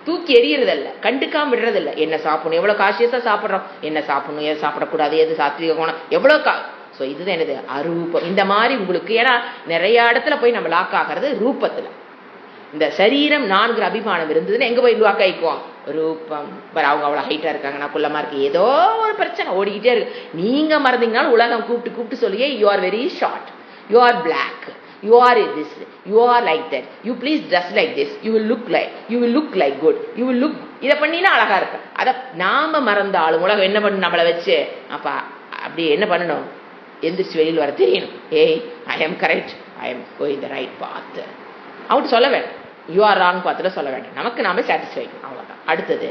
Speaker 1: தூக்கி எறியறதில்ல, கண்டுக்காம விடுறதில்ல. என்ன சாப்பிடணும், எவ்வளவு காசியஸா சாப்பிட்றோம், என்ன சாப்பிடணும், எது சாப்பிடக்கூடாது, எது சாத்விக குணம், எவ்வளவு ஸோ இதுதான் என்னது, அரூபம். இந்த மாதிரி உங்களுக்கு, ஏன்னா நிறைய இடத்துல போய் நம்ம லாக் ஆகிறது ரூபத்துல. இந்த சரீரம் 4 அபிமானம் இருந்ததுன்னு எங்க போய் லாக் ஆயிக்குவோம், ரூபம். அவங்க அவ்வளவு ஹைட்டா இருக்காங்க, நான் குள்ளமா இருக்கு, ஏதோ ஒரு பிரச்சனை ஓடிக்கிட்டே இருக்கு. நீங்க மறந்தீங்கனாலும் உலகம் கூப்பிட்டு சொல்லியே, you are very short, you are black, you are this, you are like that, you please dress like this, you will look like good, you will look, இத பண்ணினா அழகா இருக்கு. அத நாம மறந்தாலும் உலகம் என்ன பண்ணு நம்மளை வச்சு, அப்ப அப்படி என்ன பண்ணணும், எந்திரிச்சு வெளியில் வர தெரியணும். ஏய், I am correct, I am going the right path. அவட்டு சொல்ல வேண்டாம், you are wrong pathல சொல்ல வேண்டாம், நமக்கு நாம சாட்டிஸ்ஃபை அவ்வளவுதான். அடுத்தது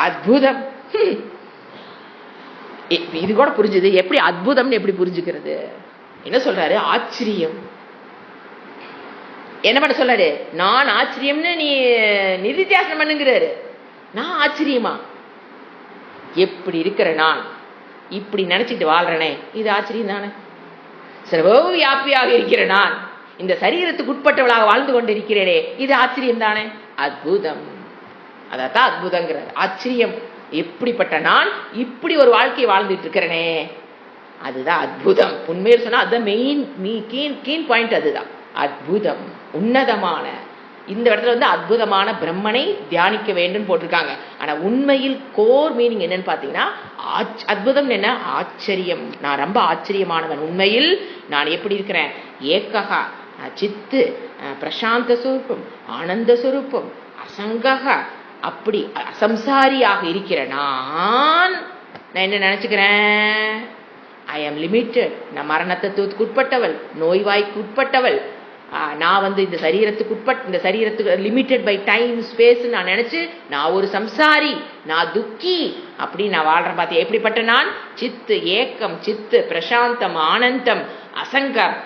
Speaker 1: அற்புதம். இது கூட புரிஞ்சுது. எப்படி அற்புதம்னு எப்படி புரிஞ்சுக்கிறது? என்ன சொல்றாரு, ஆச்சரியம். என்ன பண்ண சொல்றாரு, நான் ஆச்சரியம்னு நீ நிதித்தியாசனம் பண்ணுங்கிறாரு. நான் ஆச்சரியமா? எப்படி இருக்கிற நான் இப்படி நினைச்சிட்டு வாழ்றனே, இது ஆச்சரியம் தானே. சர்வ வியாபியாக இருக்கிற நான் இந்த சரீரத்துக்கு உட்பட்டவளாக வாழ்ந்து கொண்டிருக்கிறேனே, இது ஆச்சரியம் தானே, அற்புதம். அதான் அற்புதங்கிறது, ஆச்சரியம். எப்படிப்பட்ட நான் இப்படி ஒரு வாழ்க்கையை வாழ்ந்துட்டு இருக்கிறேனே, அதுதான் அற்புதம். உண்மையில் சொன்னா அதுதான் மெயின் கீன் பாயிண்ட். அதுதான் அற்புதம், உன்னதமான. இந்த இடத்துல வந்து அற்புதமான பிரம்மனை தியானிக்க வேண்டும் போட்டிருக்காங்க. ஆனா உண்மையில் கோர் மீனிங் என்னன்னு பாத்தீங்கன்னா, அற்புதம் என்ன, ஆச்சரியம். நான் ரொம்ப ஆச்சரியமானவன். உண்மையில் நான் எப்படி இருக்கிறேன், ஏக்ககா சித்து பிரசாந்த சுரூபம் ஆனந்த சுரூபம் அசங்கக, அப்படி அசம்சாரியாக இருக்கிற நான் என்ன நினைச்சுக்கிறேன், ஐ ஆம் லிமிட்டட். நான் மரணத்துக்கு உட்பட்டவள், நோய்வாய்க்கு உட்பட்டவள். நான் வந்து இந்த சரீரத்துக்கு லிமிட்டட் பை டைம் ஸ்பேஸ் நான் நினைச்சு நான் ஒரு சம்சாரி, நான் துக்கி, அப்படி நான் வாழ்றேன். பார்த்தியா எப்படிப்பட்ட நான், சித்து ஏக்கம், சித்து பிரசாந்தம் ஆனந்தம் அசங்கம்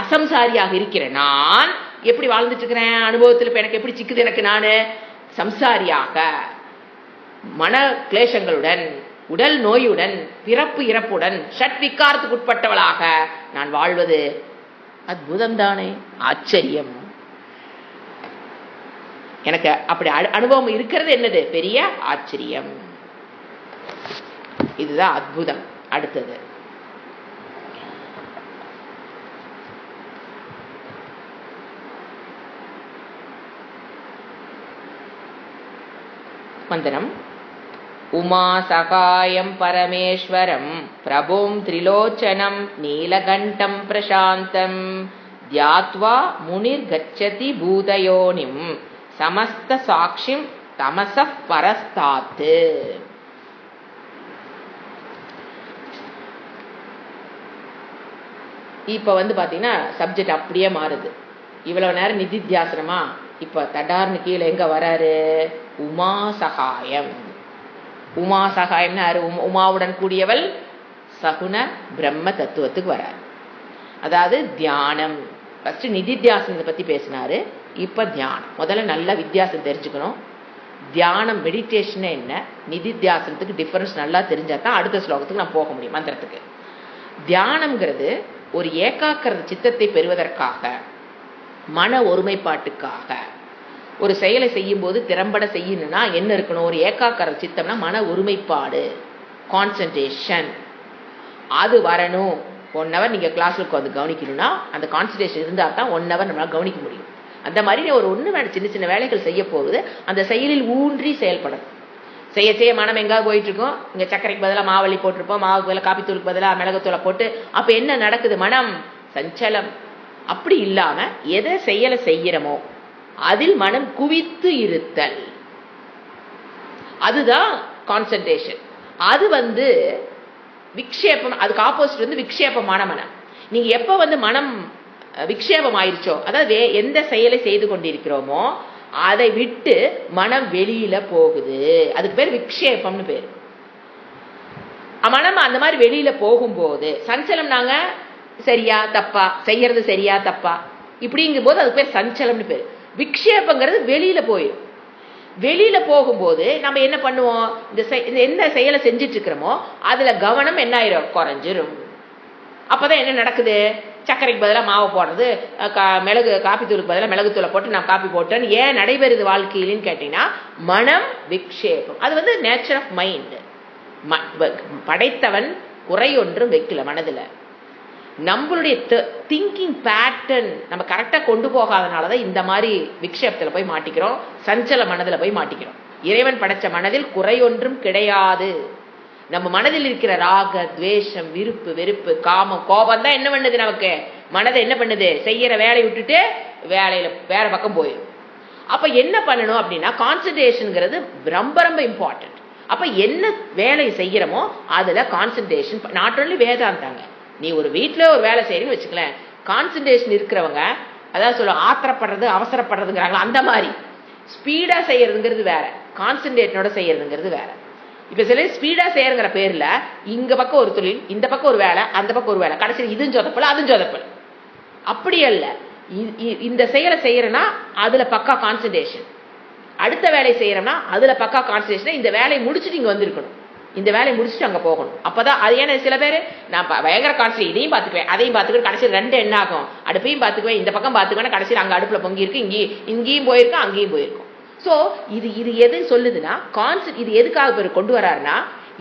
Speaker 1: அசம்சாரியாக இருக்கிறேன். நான் எப்படி வாழ்ந்துட்டு இருக்கிறேன் அனுபவத்தில். இப்ப எனக்கு எப்படி சிக்குது, எனக்கு நானு சம்சாரியாக மன கிளேசங்களுடன் உடல் நோயுடன் பிறப்பு இறப்புடன் ஷட் விகாரத்துக்கு உட்பட்டவளாக நான் வாழ்வது அற்புதம் தானே, ஆச்சரியம். எனக்கு அப்படி அனுபவம் இருக்கிறது என்னது, பெரிய ஆச்சரியம். இதுதான் அற்புதம். அடுத்தது மந்திரம். உமா சகாயம் பரமேஸ்வரம் பிரபும் திரிலோச்சனம் நீலகண்டம் பிரசாந்தம் தியாத்வா முனிர் கச்சதி பூதயோனிம் சமஸ்த சாட்சிம் தமச பரஸ்தாத்து. இப்ப வந்து பாத்தீங்கன்னா சப்ஜெக்ட் அப்படியே மாறுது. இவ்வளவு நேரம் நிதித்தியாசனமா, இப்ப தடார்னு கீழே எங்க வராரு, உமா சகாயம். உமா சகாயம்னு யாரு, உமாவுடன் கூடியவள் சகுன பிரம்ம தத்துவத்துக்கு வராரு. அதாவது தியானம். ஃபர்ஸ்ட் நிதித்தியாசனத்தை பத்தி பேசினாரு, இப்ப தியானம். முதல்ல நல்ல வித்தியாசம் தெரிஞ்சுக்கணும். தியானம் மெடிடேஷன் என்ன, நிதித்தியாசனத்துக்கு டிஃபரன்ஸ் நல்லா தெரிஞ்சா தான் அடுத்த ஸ்லோகத்துக்கு நான் போக முடியும், மந்திரத்துக்கு. தியானம்ங்கிறது ஒரு ஏகாக்கிர சித்தத்தை பெறுவதற்காக, மன ஒருமைப்பாட்டுக்காக. ஒரு செயலை செய்யும் போது திறம்பட செய்யணும்னா என்ன இருக்கணும், ஒரு ஏகாக்கிர சித்தம்னா மன ஒருமைப்பாடு, கான்சன்ட்ரேஷன், அது வரணும். 1 hour நீங்க கிளாஸ்ல உட்காந்து கவனிக்கணும்னா அந்த கான்சன்ட்ரேஷன் இருந்தா தான் 1 hour நம்மளால கவனிக்க முடியும். அந்த மாதிரி ஒரு சின்ன சின்ன வேலைகள் செய்ய போகுது, அந்த செயலில் ஊன்றி செயல்படும். செய்ய மனம் எங்காவது போயிட்டு இருக்கோம், இங்க சர்க்கரைக்கு பதிலாக மாவள்ளி போட்டிருப்போம், மாவுக்கு பதிலாக காப்பித்தூளுக்கு பதிலாக மிளகுத்தூளை போட்டு, அப்ப என்ன நடக்குது, மனம் சஞ்சலம். அப்படி இல்லாம எதை செயலை செய்யறமோ அதில் மனம் குவித்து இருத்தல், அதுதான் கான்சன்ட்ரேஷன். அது வந்து விக்ஷேபம், அதுக்கு ஆப்போசிட் வந்து விக்ஷேபமான மனம். நீங்க எப்ப வந்து மனம் விக்ஷேபம் ஆயிருச்சோ, அதாவது எந்த செயலை செய்து கொண்டிருக்கிறோமோ அதை விட்டு மனம் வெளியில போகுது, அதுக்கு பேர் விக்ஷேபம்னு பேரு. மனம் அந்த மாதிரி வெளியில போகும்போது சஞ்சலம், நாங்க சரியா தப்பா செய்யறது, சரியா தப்பா இப்படிங்கும் போது அதுக்கு பேர் சஞ்சலம்னு பேரு. விக்ஷேபங்கிறது வெளியில போயிடும். வெளியில போகும்போது நம்ம என்ன பண்ணுவோம், இந்த எந்த செயலை செஞ்சுட்டு இருக்கிறோமோ அதுல கவனம் என்ன ஆயிரும், குறைஞ்சிரும். அப்பதான் என்ன நடக்குது, சர்க்கரைக்கு பதிலாக மாவை போடுறது, காப்பித்தூளுக்கு பதிலாக மிளகுத்தூளை போட்டு நான் காப்பி போட்டேன்னு ஏன் நடைபெறுது வாழ்க்கையிலன்னு கேட்டீங்கன்னா, மனம் விக்ஷேபம். அது வந்து நேச்சர் ஆஃப் மைண்ட். படைத்தவன் குறையொன்றும் வைக்கல மனதுல. நம்மளுடைய திங்கிங் பேட்டர்ன் நம்ம கரெக்டா கொண்டு போகாதனாலதான் இந்த மாதிரி விக்ஷேபத்துல போய் மாட்டிக்கிறோம், சஞ்சல மனதுல போய் மாட்டிக்கிறோம். இறைவன் படைச்ச மனதில் குறையொன்றும் கிடையாது. நம்ம மனதில் இருக்கிற ராக துவேஷம் விருப்பு வெறுப்பு காமம் கோபம் தான் என்ன பண்ணுது, நமக்கு மனதை என்ன பண்ணுது, செய்யற வேலையை விட்டுட்டு வேலையில வேற பக்கம் போயிடும். அப்ப என்ன பண்ணணும் அப்படின்னா, கான்சன்ட்ரேஷன்ங்கிறது ரொம்ப ரொம்ப இம்பார்ட்டன்ட். அப்ப என்ன வேலை செய்யறோமோ அதுல கான்சன்ட்ரேஷன். நாட் ஓன்லி வேதாந்தாங்க, நீ ஒரு வீட்டுல ஒரு வேலை செய்யறீங்கன்னு வச்சுக்கலேன், கான்சன்ட்ரேஷன் இருக்கிறவங்க, அதாவது சொல்ல ஆத்திரப்படுறது அவசரப்படுறதுங்கிறாங்களா, அந்த மாதிரி ஸ்பீடா செய்யறதுங்கிறது வேற, கான்சன்ட்ரேஷனோட செய்யறதுங்கிறது வேற. இப்ப சில ஸ்பீடா செய்யறங்கிற பேர்ல இங்க பக்கம் ஒரு தொழில், இந்த பக்கம் ஒரு வேலை, அந்த பக்கம் ஒரு வேலை, கடைசியில் இதுவும் சொதப்பல் அதுவும் சொதப்பல். அப்படி அல்ல, இந்த செயலை செய்யறேன்னா அதுல பக்கா கான்சன்ட்ரேஷன், அடுத்த வேலை செய்யறோம்னா அதுல பக்கா கான்சன்ட்ரேஷன், இந்த வேலையை முடிச்சுட்டு இங்க வந்திருக்கணும். இந்த வேலையை முடிச்சுட்டு அங்கே போகணும். அப்போதான் அது ஏன்னா சில பேர் நான் பயங்கர கான்சன்ட்ரேட் இதையும் பார்த்துக்குவேன் அதையும் பார்த்துக்குவேன், கடைசியில் ரெண்டு என்ன ஆகும், அடுப்பையும் பார்த்துக்குவேன் இந்த பக்கம் பார்த்துக்குவேன், கடைசியில் அங்கே அடுப்பில் பொங்கி இருக்கு, இங்கேயும் போயிருக்கும் அங்கேயும் போயிருக்கும். ஸோ இது எது சொல்லுதுன்னா இது எதுக்காக பேர் கொண்டு வராருன்னா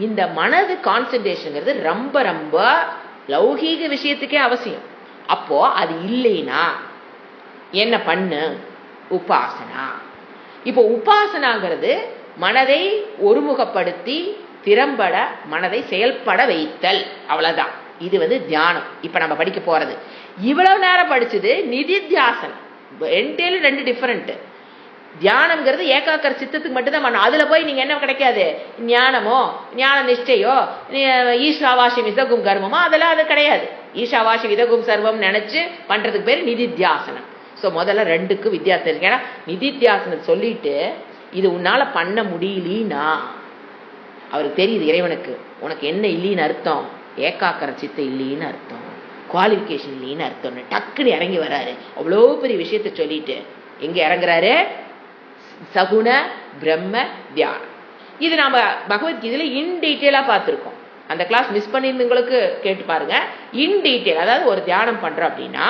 Speaker 1: இந்த மனது கான்சன்ட்ரேஷனுங்கிறது ரொம்ப ரொம்ப லௌகீக விஷயத்துக்கே அவசியம். அப்போ அது இல்லைன்னா என்ன பண்ணு, உபாசனா. இப்போ உபாசனாங்கிறது மனதை ஒருமுகப்படுத்தி திறம்பட மனதை செயல்பட வைத்தல், அவ்வளவுதான். இது தியானம். இப்ப நம்ம படிக்க போறது இவ்வளவு நேரம் படிச்சது நிதித்தியாசனம். ரெண்டு டிஃபரெண்ட். தியானம்ங்கிறது ஏகாக்கர சித்தத்துக்கு மட்டும்தான் பண்ணணும். அதுல போய் நீங்க என்ன கிடைக்காது, ஞானமோ ஞான நிஷ்டையோ ஈஷாவாசி விதகும் கர்மமோ அதெல்லாம் அது கிடையாது. ஈஷாவாசி விதகும் சர்வம் நினைச்சு பண்றதுக்கு பேர் நிதித்தியாசனம். ஸோ முதல்ல ரெண்டுக்கும் வித்தியாசம் இருக்கு. ஏன்னா நிதித்தியாசனம் சொல்லிட்டு இது உன்னால பண்ண முடியலன்னா அவருக்கு தெரியுது இறைவனுக்கு உனக்கு என்ன இல்லைன்னு அர்த்தம், ஏகாக்கர சித்த இல்லைன்னு அர்த்தம், குவாலிஃபிகேஷன் இல்லைன்னு அர்த்தம். டக்குன்னு இறங்கி வராரு. அவ்வளோ பெரிய விஷயத்த சொல்லிட்டு எங்க இறங்குறாரு, சகுண பிரம்ம தியானம். இது நாம பகவத்கீதையில இன் டீட்டெயிலா பார்த்திருக்கோம். அந்த கிளாஸ் மிஸ் பண்ணிருந்தவங்களுக்கு கேட்டு பாருங்க. இன் டீட்டெயில், அதாவது ஒரு தியானம் பண்றோம் அப்படின்னா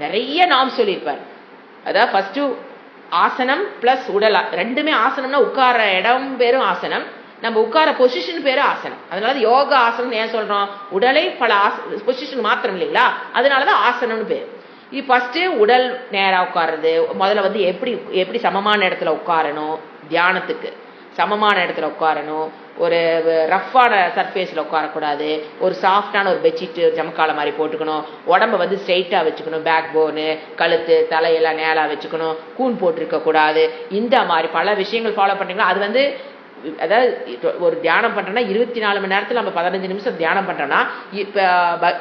Speaker 1: நிறைய நாம் சொல்லியிருப்பார். அதாவது ஃபர்ஸ்ட் ஆசனம் பிளஸ் உடல், ரெண்டுமே ஆசனம்னா உட்கார இடம் பேரும் ஆசனம், நம்ம உட்கார பொசிஷன் பேரும் ஆசனம். அதனால யோகா ஆசனம் ஏன் சொல்றோம், உடலை பல பொசிஷன் மாத்திரம் இல்லைங்களா, அதனாலதான் ஆசனம்னு பேர். இது ஃபர்ஸ்ட் உடல் நேரா உட்கார்றது. முதல்ல எப்படி சமமான இடத்துல உட்காரணும், தியானத்துக்கு சமமான இடத்துல உட்காரணும். ஒரு ரஃப்பான சர்ஃபேஸ்ல உட்காரக்கூடாது. ஒரு சாஃப்டான ஒரு பெட்ஷீட் ஜமக்கால மாதிரி போட்டுக்கணும். உடம்ப ஸ்ட்ரெயிட்டா வச்சுக்கணும். பேக் போனு, கழுத்து, தலையெல்லாம் நேரா வச்சுக்கணும். கூன் போட்டிருக்க கூடாது. இந்த மாதிரி பல விஷயங்கள் ஃபாலோ பண்றீங்களா. அது அதாவது ஒரு தியானம் பண்றோம்னா 24 மணி நேரத்துல நம்ம 15 நிமிஷம் தியானம் பண்றோம்னா இப்ப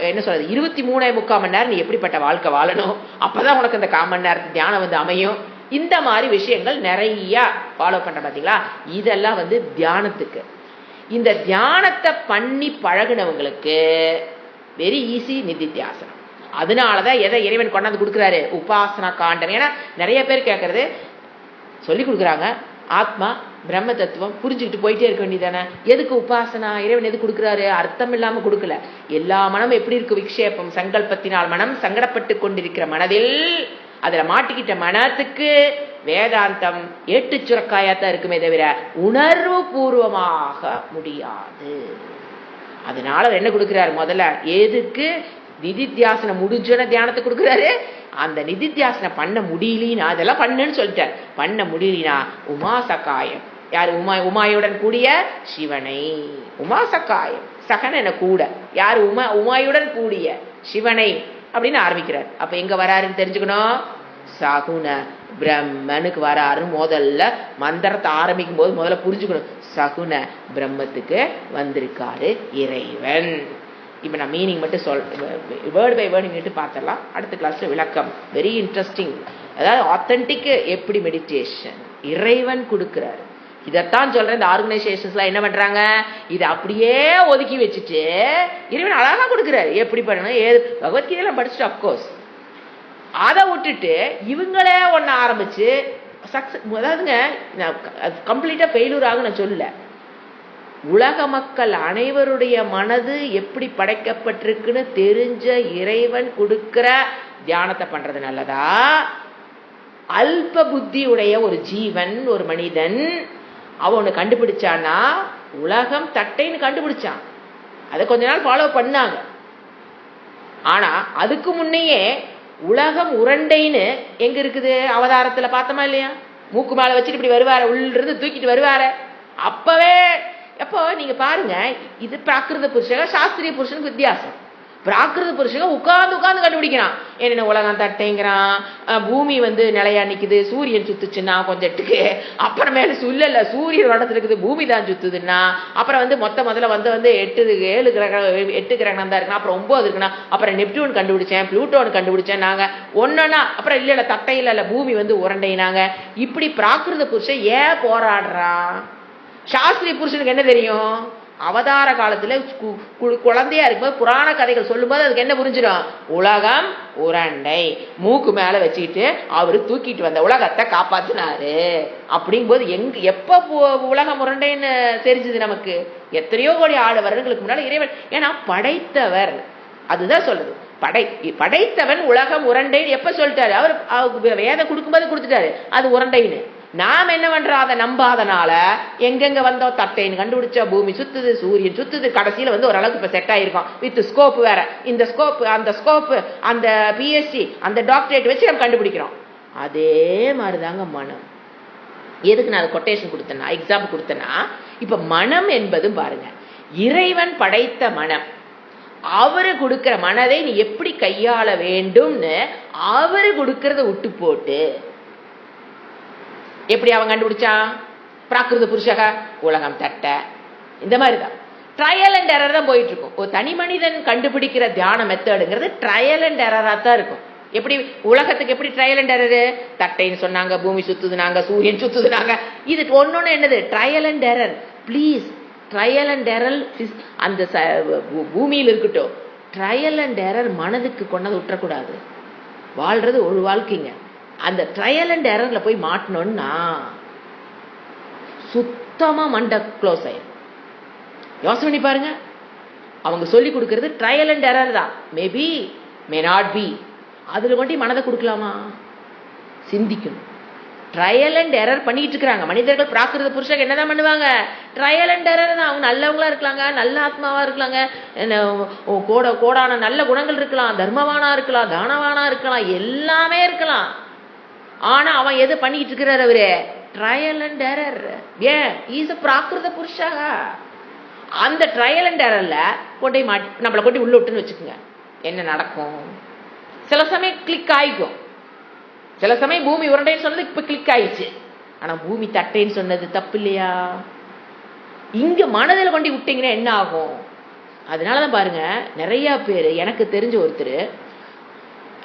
Speaker 1: என்ன சொல்றது 23.75 மணி நேரம் நீ எப்படிப்பட்ட வாழ்க்கை வாழணும், அப்பதான் உனக்கு அந்த 1/4 மணி நேரத்து தியானம் அமையும். இந்த மாதிரி விஷயங்கள் நிறைய ஃபாலோ பண்ற பாத்தீங்களா. இதெல்லாம் தியானத்துக்கு. இந்த தியானத்தை பண்ணி பழகினவங்களுக்கு வெரி ஈஸி நிதித்தியாசனம். அதனாலதான் எதை இறைவன் கொண்டாந்து கொடுக்குறாரு, உபாசனா காண்டம். ஏன்னா நிறைய பேர் கேட்கறது சொல்லி கொடுக்குறாங்க, ஆத்மா பிரம்ம தத்துவம் புரிஞ்சுக்கிட்டு போயிட்டே இருக்க வேண்டியதானே, எதுக்கு உபாசனா, இறைவன் எது கொடுக்குறாரு, அர்த்தம் இல்லாம கொடுக்கல. எல்லா மனம் எப்படி இருக்கு, விக்ஷேபம் சங்கல்பத்தினால் மனம் சங்கடப்பட்டு கொண்டிருக்கிற மனதில் அதுல மாட்டிக்கிட்ட மனத்துக்கு வேதாந்தம் ஏட்டு சுரக்காயாத்தான் இருக்குமே தவிர உணர்வு பூர்வமாக முடியாது. அதனால என்ன கொடுக்கிறாரு, முதல்ல எதுக்கு நிதித்தியாசனம் முடிஞ்சோன தியானத்தை கொடுக்குறாரு. அந்த நிதித்தியாசனம் பண்ண முடியலனா அதெல்லாம் பண்ணுன்னு சொல்லிட்டார். பண்ண முடியலனா உமாசகாயம், யாரு உமாயுடன் கூடிய சிவனை, உமாசகாயம் சகன் என கூட யாரு உமாயுடன் கூடிய சிவனை அப்படின்னு ஆரம்பிக்கிறார். அப்ப எங்க வராருன்னு தெரிஞ்சுக்கணும், சகுன பிரம்மனுக்கு வராருன்னு முதல்ல மந்திரத்தை ஆரம்பிக்கும் போது முதல்ல புரிஞ்சுக்கணும், சகுன பிரம்மத்துக்கு வந்திருக்காரு இறைவன். இப்ப நான் மீனிங் மட்டும் வேர்டு பை வேர்டு பார்த்தலாம். அடுத்த கிளாஸ்ல விளக்கம் வெரி இன்ட்ரெஸ்டிங். அதாவது ஆத்தென்டிக் எப்படி மெடிடேஷன் இறைவன் கொடுக்கிறார். இதைத்தான் சொல்றேன். இந்த ஆர்கனைசேஷன்ஸ்லாம் என்ன பண்றாங்க, இதை அப்படியே ஒதுக்கி வச்சுட்டு இறைவன் அழகா கொடுக்கிறாரு எப்படி பண்ணணும் ஏது. பகவத்கீதையெல்லாம் படிச்சுட்டு அப்கோர்ஸ் அதை விட்டுட்டு இவங்களே ஒன்னு ஆரம்பிச்சு சக்சஸ், அதாவதுங்க கம்ப்ளீட்டா ஃபெயிலூர் ஆகும் நான் சொல்லல. உலக மக்கள் அனைவருடைய மனது எப்படி படைக்கப்பட்டிருக்குன்னு தெரிஞ்ச இறைவன் கொடுக்கிற தியானத்தை பண்றது நல்லதா, அல்ப புத்தியுடைய ஒரு ஜீவன் ஒரு மனிதன் அவனு கண்டுபிடிச்சான்னா உலகம் தட்டைன்னு கண்டுபிடிச்சான். அதை கொஞ்ச நாள் ஃபாலோ பண்ணாங்க. ஆனா அதுக்கு முன்னையே உலகம் உருண்டைன்னு எங்க இருக்குது, அவதாரத்துல பார்த்தோமா இல்லையா, மூக்கு மேல வச்சுட்டு இப்படி வருவார, உள்ள இருந்து தூக்கிட்டு வருவார. அப்பவே எப்போ நீங்க பாருங்க, இது பிராகிருத புருஷக சாஸ்திரிய புருஷனுக்கு வித்தியாசம். பிராகிருத புருஷங்க உட்கார்ந்து கண்டுபிடிக்கிறான். என்ன உலகம் தட்டைங்கிறான், பூமி நிலையா நிக்குது, சூரியன் சுத்துச்சுன்னா கொஞ்சத்துக்கு, அப்புறமேல இல்ல சூரியன் வடத்துல இருக்குது பூமி தான் சுத்துதுன்னா, அப்புறம் முதல்ல 8 கிரகணம் தான் இருக்குன்னா, அப்புறம் 9 இருக்குன்னா, அப்புறம் நெப்டியூன் கண்டுபிடிச்சேன், புளூட்டோன் கண்டுபிடிச்சேன் நாங்க ஒன்னா, அப்புறம் இல்ல தட்டையில இல்ல பூமி உருண்டைனாங்க. இப்படி பிராகிருத புருஷன் ஏன் போராடுறான்? சாஸ்திரிய புருஷனுக்கு என்ன தெரியும், அவதார காலத்துல குழந்தையா இருக்கும்போது புராண கதைகள் சொல்லும்போது அதுக்கு என்ன புரிஞ்சிடும்? உலகம் உருண்டை, மூக்கு மேல வச்சுக்கிட்டு அவரு தூக்கிட்டு வந்த உலகத்தை காப்பாத்தினாரு அப்படிங்கும்போது எப்ப உலகம் உருண்டைன்னு தெரிஞ்சது நமக்கு? எத்தனையோ கோடி வருடங்களுக்கு முன்னால இறைவன், ஏன்னா படைத்தவர் அதுதான் சொல்லுது. படைத்தவன் உலகம் உருண்டைன்னு எப்ப சொல்லிட்டாரு? அவர் வேதம் கொடுக்கும்போது கொடுத்துட்டாரு அது உருண்டைன்னு. நாம் என்ன பண்றோம்? அதை நம்பாதனால எங்கெங்க வந்தோம்? தட்டைன்னு கண்டுபிடிச்சா பூமி சுத்துது, சூரியன் சுத்துது, கடைசியில ஓரளவுக்கு இப்ப செட் ஆயிருக்கும் வித் ஸ்கோப் வேற. இந்த ஸ்கோப் அந்த ஸ்கோப் அந்த பிஎஸ்சி அந்த டாக்டரேட் வச்சு நம்ம கண்டுபிடிக்கிறோம். அதே மாதிரிதாங்க மனம். எதுக்கு நான் கொட்டேஷன் கொடுத்தேன்னா, எக்ஸாம்பிள் கொடுத்தேன்னா, இப்ப மனம் என்பது பாருங்க, இறைவன் படைத்த மனம், அவரு கொடுக்கிற மனதை நீ எப்படி கையாள வேண்டும்னு அவரு கொடுக்கறத விட்டு போட்டு எப்படி அவன் கண்டுபிடிச்சான்? பிராகிருத புருஷக, உலகம் தட்ட, இந்த மாதிரிதான் ட்ரையல் அண்ட் எரர் தான் போயிட்டு இருக்கும். ஒரு தனி மனிதன் கண்டுபிடிக்கிற தியான மெத்தடுங்கிறது ட்ரையல் அண்ட் எரரா தான் இருக்கும். எப்படி உலகத்துக்கு எப்படி ட்ரையல் அண்ட் எரரு? தட்டைன்னு சொன்னாங்க, பூமி சுத்துதுனாங்க, சூரியன் சுத்துதுனாங்க. இது ஒன்னொன்னு என்னது? Trial and error. Please, trial and error அந்த பூமியில் இருக்கட்டும், ட்ரையல் அண்ட் எரர் மனதுக்கு கொண்டது விட்டுறக்கூடாது. வாழ்றது ஒரு வாழ்க்கைங்க. அந்த ட்ரையல் அண்ட் எரர்ல போய் மாட்டணும்னா சுத்தமா மண்டை க்ளோஸ் ஆயிடும். யோசனை பண்ணி பாருங்க. அவங்க சொல்லி கொடுக்கறது ட்ரையல் அண்ட் எரர் தான். Maybe, may not be. அதுல கொண்டு மனதை கொடுக்கலாமா? சிந்திக்கணும். ட்ரையல் அண்ட் எரர் பண்ணிட்டு இருக்கிறாங்க மனிதர்கள். பிராகிருத புருஷங்க என்னதான் பண்ணுவாங்க? ட்ரையல் அண்ட் எரர் தான். அவங்க நல்லவங்களா இருக்கலாங்க, நல்ல ஆத்மாவா இருக்கலாங்க, கோடான நல்ல குணங்கள் இருக்கலாம், தர்மவானா இருக்கலாம், தானவானா இருக்கலாம், எல்லாமே இருக்கலாம். ஆனா அவன் எது பண்ணிட்டு இருக்கிறார்? அவரு ட்ரையல் அண்ட் எரர். ஏன்? இஸ் பிராகிருத புருஷா. அந்த ட்ரையல் அண்ட் எரர்ல கொண்டே நம்மளை கொண்டு உள்ள விட்டுன்னு வச்சுக்கோங்க, என்ன நடக்கும்? சில சமயம் கிளிக் ஆயிக்கும். சில சமயம் பூமி உருண்டைன்னு சொன்னது இப்ப கிளிக் ஆயிடுச்சு. ஆனா பூமி தட்டைன்னு சொன்னது தப்பு இல்லையா? இங்க மனதில் கொண்டு விட்டீங்கன்னா என்ன ஆகும்? அதனாலதான் பாருங்க, நிறைய பேர், எனக்கு தெரிஞ்ச ஒருத்தர்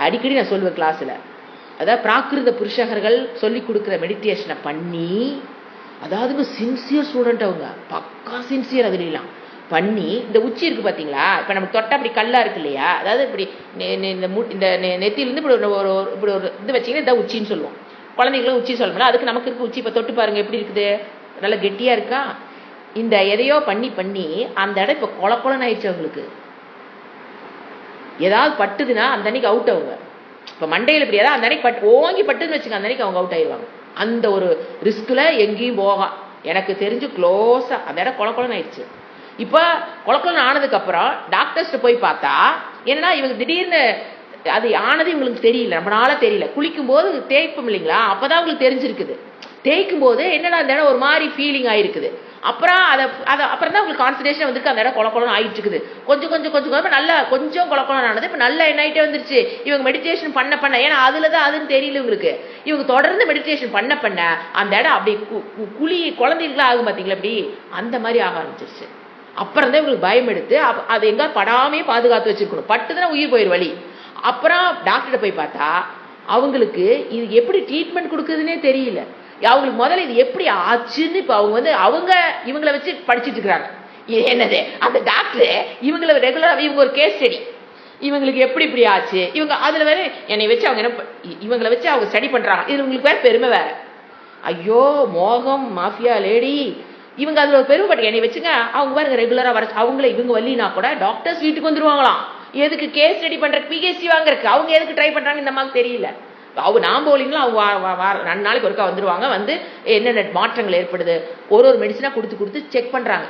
Speaker 1: அடிக்கடி நான் சொல்லுவேன் கிளாஸ்ல, அதாவது பிராகிருத புருஷகர்கள் சொல்லி கொடுக்குற மெடிடேஷனை பண்ணி, அதாவது சின்சியர் ஸ்டூடெண்ட், அவங்க பக்கா சின்சியர் அதுலாம் பண்ணி, இந்த உச்சி இருக்கு பாத்தீங்களா, இப்ப நமக்கு தொட்டா அப்படி கல்லா இருக்கு இல்லையா, அதாவது இப்படி இந்த நெத்தியிலிருந்து இப்படி ஒரு இது வச்சீங்கன்னா இதான் உச்சின்னு சொல்லுவோம். குழந்தைங்களும் உச்சி சொல்லணும்ல, அதுக்கு நமக்கு இருக்கு உச்சி. இப்ப தொட்டு பாருங்க எப்படி இருக்குது, நல்லா கெட்டியா இருக்கா. இந்த எதையோ பண்ணி பண்ணி அந்த இடம் இப்ப கொலன்னு ஆயிடுச்சு. அவங்களுக்கு ஏதாவது பட்டுதுன்னா அந்த அன்னைக்கு அவுட். அவங்க இப்ப மண்டையில் இப்படி ஏதாவது அந்த அன்னைக்கு ஓங்கி பட்டுன்னு வச்சுக்க, அந்த அன்னைக்கு அவங்க அவுட் ஆயிடுவாங்க. அந்த ஒரு ரிஸ்க்ல எங்கேயும் போக எனக்கு தெரிஞ்சு க்ளோஸா அந்த இடம் கொலன்னு ஆயிடுச்சு. இப்ப கொலன்னு ஆனதுக்கு அப்புறம் டாக்டர்ஸ்ட போய் பார்த்தா என்னன்னா, இவங்க திடீர்னு அது ஆனது இவங்களுக்கு தெரியல, ரொம்ப நாளா தெரியல. குளிக்கும் போது தேய்ப்போம் இல்லைங்களா, அப்பதான் அவங்களுக்கு தெரிஞ்சிருக்குது. தேய்க்கும் போது என்னடா அந்த இடம் ஒரு மாதிரி ஃபீலிங் ஆயிருக்குது. அப்புறம் அப்புறம் தான் உங்களுக்கு கான்சன்ட்ரேஷன் வந்துருக்கு, அந்த இடம் கொலன்னு ஆயிட்டு இருக்குது. கொஞ்சம் நல்லா கொஞ்சம் கொலன்னு ஆனது இப்ப நல்லா என்ன ஆயிட்டே வந்துருச்சு. இவங்க மெடிடேஷன் பண்ண ஏன்னா அதுலதான் அதுன்னு தெரியல இவங்களுக்கு. இவங்க தொடர்ந்து மெடிடேஷன் பண்ண அந்த இடம் அப்படி குழந்தைகளுக்கு ஆகும் பாத்தீங்களா, அப்படி அந்த மாதிரி ஆக ஆரம்பிச்சிருச்சு. அப்புறம் தான் இவங்களுக்கு பயம் எடுத்து அது எங்க படாமே பாதுகாத்து வச்சிருக்கணும். பட்டுதான் உயிர் போயிரு வழி. அப்புறம் டாக்டர்கிட்ட போய் பார்த்தா அவங்களுக்கு இது எப்படி ட்ரீட்மெண்ட் கொடுக்குதுன்னே தெரியல. அவங்களுக்கு முதல்ல இது எப்படி ஆச்சுன்னு இப்ப அவங்க இவங்களை வச்சு படிச்சுட்டு இருக்கிறாங்க. என்னது அந்த டாக்டர் இவங்களை ரெகுலரா இவங்க ஒரு கேஸ் ஸ்டடி, இவங்களுக்கு எப்படி இப்படி ஆச்சு, இவங்க அதுல வேற என்னை வச்சு அவங்க என்ன இவங்களை வச்சு அவங்க ஸ்டடி பண்றாங்க. இது உங்களுக்கு வேற பெருமை வேற. ஐயோ மோகம் மாஃபியா லேடி, இவங்க அதுல ஒரு பெருமைப்பட்டு என்னை வச்சுங்க. அவங்க பாருங்க ரெகுலரா வர அவங்கள இவங்க வல்லினா கூட டாக்டர்ஸ் வீட்டுக்கு வந்துருவாங்களாம். எதுக்கு? கேஸ் ஸ்டடி பண்ற, பிஹெச்டி வாங்குறதுக்கு. அவங்க எதுக்கு ட்ரை பண்றாங்க இந்த மாதிரி தெரியல. அவங்க நாம போலீங்களா, அவங்க 2 நாளைக்கு ஒருக்கா வந்துருவாங்க. வந்து என்னென்ன மாற்றங்கள் ஏற்படுது ஒரு மெடிசனா கொடுத்து செக் பண்றாங்க.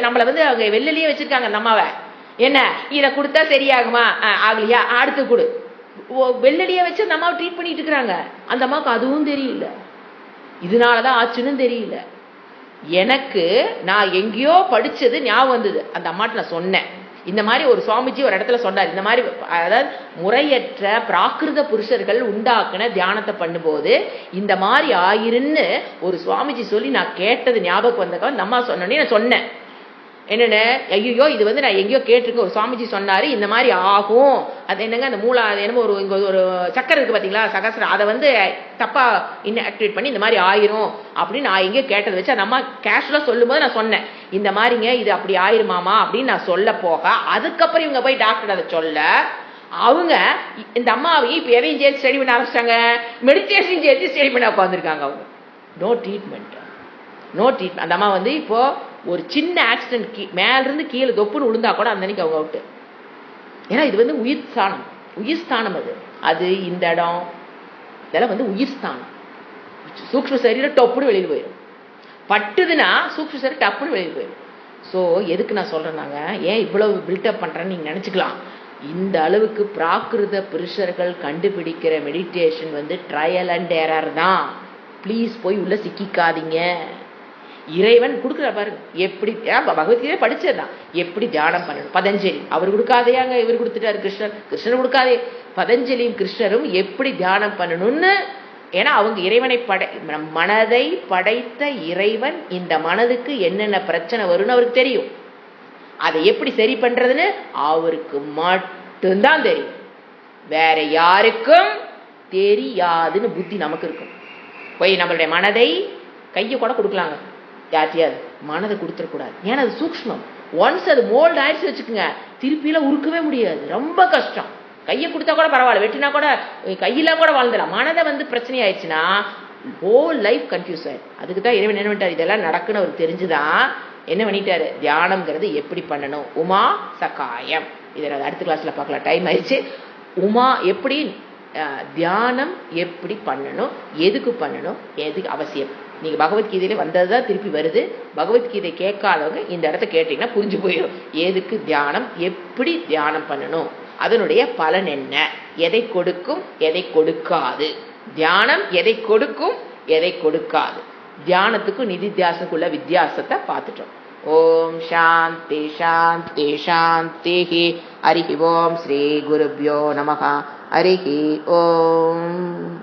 Speaker 1: நம்மள அவங்க வெளிலேயே வச்சிருக்காங்க. அந்த அம்மாவை என்ன இதை கொடுத்தா சரியாகுமா, ஆகலையா அடுத்து கொடு, வெளிலேயே வச்சு அந்த அம்மாவை ட்ரீட் பண்ணிட்டு இருக்கிறாங்க. அந்த அம்மாவுக்கு அதுவும் தெரியல, இதனாலதான் ஆச்சுன்னு தெரியல. எனக்கு நான் எங்கேயோ படிச்சது ஞாபகம் வந்தது. அந்த அம்மாட்ட நான் சொன்னேன், இந்த மாதிரி ஒரு சுவாமிஜி ஒரு இடத்துல சொன்னார், இந்த மாதிரி அதாவது முறையற்ற பிராகிருத புருஷர்கள் உண்டாக்குன தியானத்தை பண்ணும்போது இந்த மாதிரி ஆயிருன்னு ஒரு சுவாமிஜி சொல்லி நான் கேட்டது ஞாபகம் வந்தக்கா. இந்த அம்மா சொன்னோடனே நான் சொன்னேன், என்னென்ன, ஐயோ இது வந்து நான் எங்கேயோ கேட்டிருக்கேன், ஒரு சுவாமிஜி சொன்னாரு இந்த மாதிரி ஆகும், அது என்னங்க அந்த மூலா என்னமோ ஒரு சக்கரை இருக்கு பாத்தீங்களா, சகசிரம், அதை வந்து தப்பா இன்ஆக்டிவேட் பண்ணி இந்த மாதிரி ஆயிரும் அப்படின்னு நான் எங்கேயோ கேட்டதை வச்சு அந்த அம்மா கேஷுவலா சொல்லும் போது நான் சொன்னேன், இந்த மாதிரிங்க இது அப்படி ஆயிருமாமா அப்படின்னு நான் சொல்ல போக, அதுக்கப்புறம் இவங்க போய் டாக்டர் அதை சொல்ல, அவங்க இந்த அம்மாவையும் இப்ப எதையும் சேர்த்து ஸ்டடி பண்ண ஆரம்பிச்சிட்டாங்க, மெடிடேஷன் சேர்த்து ஸ்டடி பண்ண உட்காந்துருக்காங்க. அவங்க நோ ட்ரீட்மெண்ட். அந்த அம்மா வந்து இப்போ ஒரு சின்ன ஆக்சிடென்ட் மேல இருந்து கீழே தொப்புன்னு விழுந்தா கூட அந்த அன்னைக்கு அவங்க அவுட்டு. ஏன்னா இது வந்து உயிர் ஸ்தானம். அது இந்த இடம் இதெல்லாம் வந்து உயிர் ஸ்தானம். சூக்ஷ்ம சரீரம் டப்புன்னு வெளியில் போயிடும், பட்டுதுன்னா சூக்ஷ்ம சரீரம் டப்புன்னு வெளியில் போயிடும். ஸோ எதுக்கு நான் சொல்றேன்னாங்க, ஏன் இவ்வளவு பில்டப் பண்றேன்னு நீங்க நினைச்சுக்கலாம். இந்த அளவுக்கு பிராகிருத புருஷர்கள் கண்டுபிடிக்கிற மெடிடேஷன் வந்து ட்ரையல் அண்ட் எரர் தான். ப்ளீஸ் போய் உள்ள சிக்கிக்காதீங்க. இறைவன் கொடுக்குற பாருங்க, எப்படி பகவத்கீதை படிச்சதுதான், எப்படி தியானம் பண்ணணும். பதஞ்சலி அவர் கொடுக்காதையாங்க, இவர் கொடுத்துட்டாரு. கிருஷ்ணர் கொடுக்காதே, பதஞ்சலியும் கிருஷ்ணரும் எப்படி தியானம் பண்ணணும்னு. ஏன்னா அவங்க இறைவனை மனதை படைத்த இறைவன் இந்த மனதுக்கு என்னென்ன பிரச்சனை வரும்னு அவருக்கு தெரியும். அதை எப்படி சரி பண்றதுன்னு அவருக்கு மட்டும்தான் தெரியும், வேற யாருக்கும் தெரியாதுன்னு புத்தி நமக்கு இருக்கும். போய் நம்மளுடைய மனதை கையை கூட கொடுக்கலாங்க, யார்ட்டையாவது மனதை கொடுத்துடக்கூடாது. ஏன்னா அது சூக்ஷ்மம். ஒன்ஸ் அது மோல்ட் ஆயிடுச்சு வச்சுக்கோங்க, திருப்பியெல்லாம் உருக்கவே முடியாது, ரொம்ப கஷ்டம். கையை கொடுத்தா கூட பரவாயில்ல, வெட்டினா கூட கையெல்லாம் கூட வாழ்ந்துடலாம். மனதை வந்து பிரச்சனை ஆயிடுச்சுன்னா ஹோல் லைஃப் கன்ஃபியூஸ் ஆயிடும். அதுக்கு தான் இறைவன் என்ன பண்ணிட்டார், இதெல்லாம் நடக்குன்னு அவர் தெரிஞ்சுதான் என்ன பண்ணிட்டாரு, தியானம்ங்கிறது எப்படி பண்ணணும். உமா சகாயம், இதை அடுத்த கிளாஸ்ல பார்க்கலாம், டைம் ஆயிடுச்சு. உமா எப்படி தியானம் எப்படி பண்ணணும், எதுக்கு பண்ணணும், எதுக்கு அவசியம். நீங்க பகவத்கீதையில வந்ததுதான் திருப்பி வருது. பகவத்கீதை கேட்காதவங்க இந்த இடத்த கேட்டீங்கன்னா புரிஞ்சு போயிடும், எதுக்கு தியானம், எப்படி தியானம் பண்ணணும், அதனுடைய பலன் என்ன, எதை கொடுக்கும் எதை கொடுக்காது. தியானம் எதை கொடுக்கும் எதை கொடுக்காது. தியானத்துக்கும் நிதித்தியாசத்துக்குள்ள வித்தியாசத்தை பார்த்துட்டோம். ஓம் சாந்தி சாந்தி சாந்தி. ஹரி ஓம் ஸ்ரீ குருப்யோ நமஹ. ஹரி ஓம்.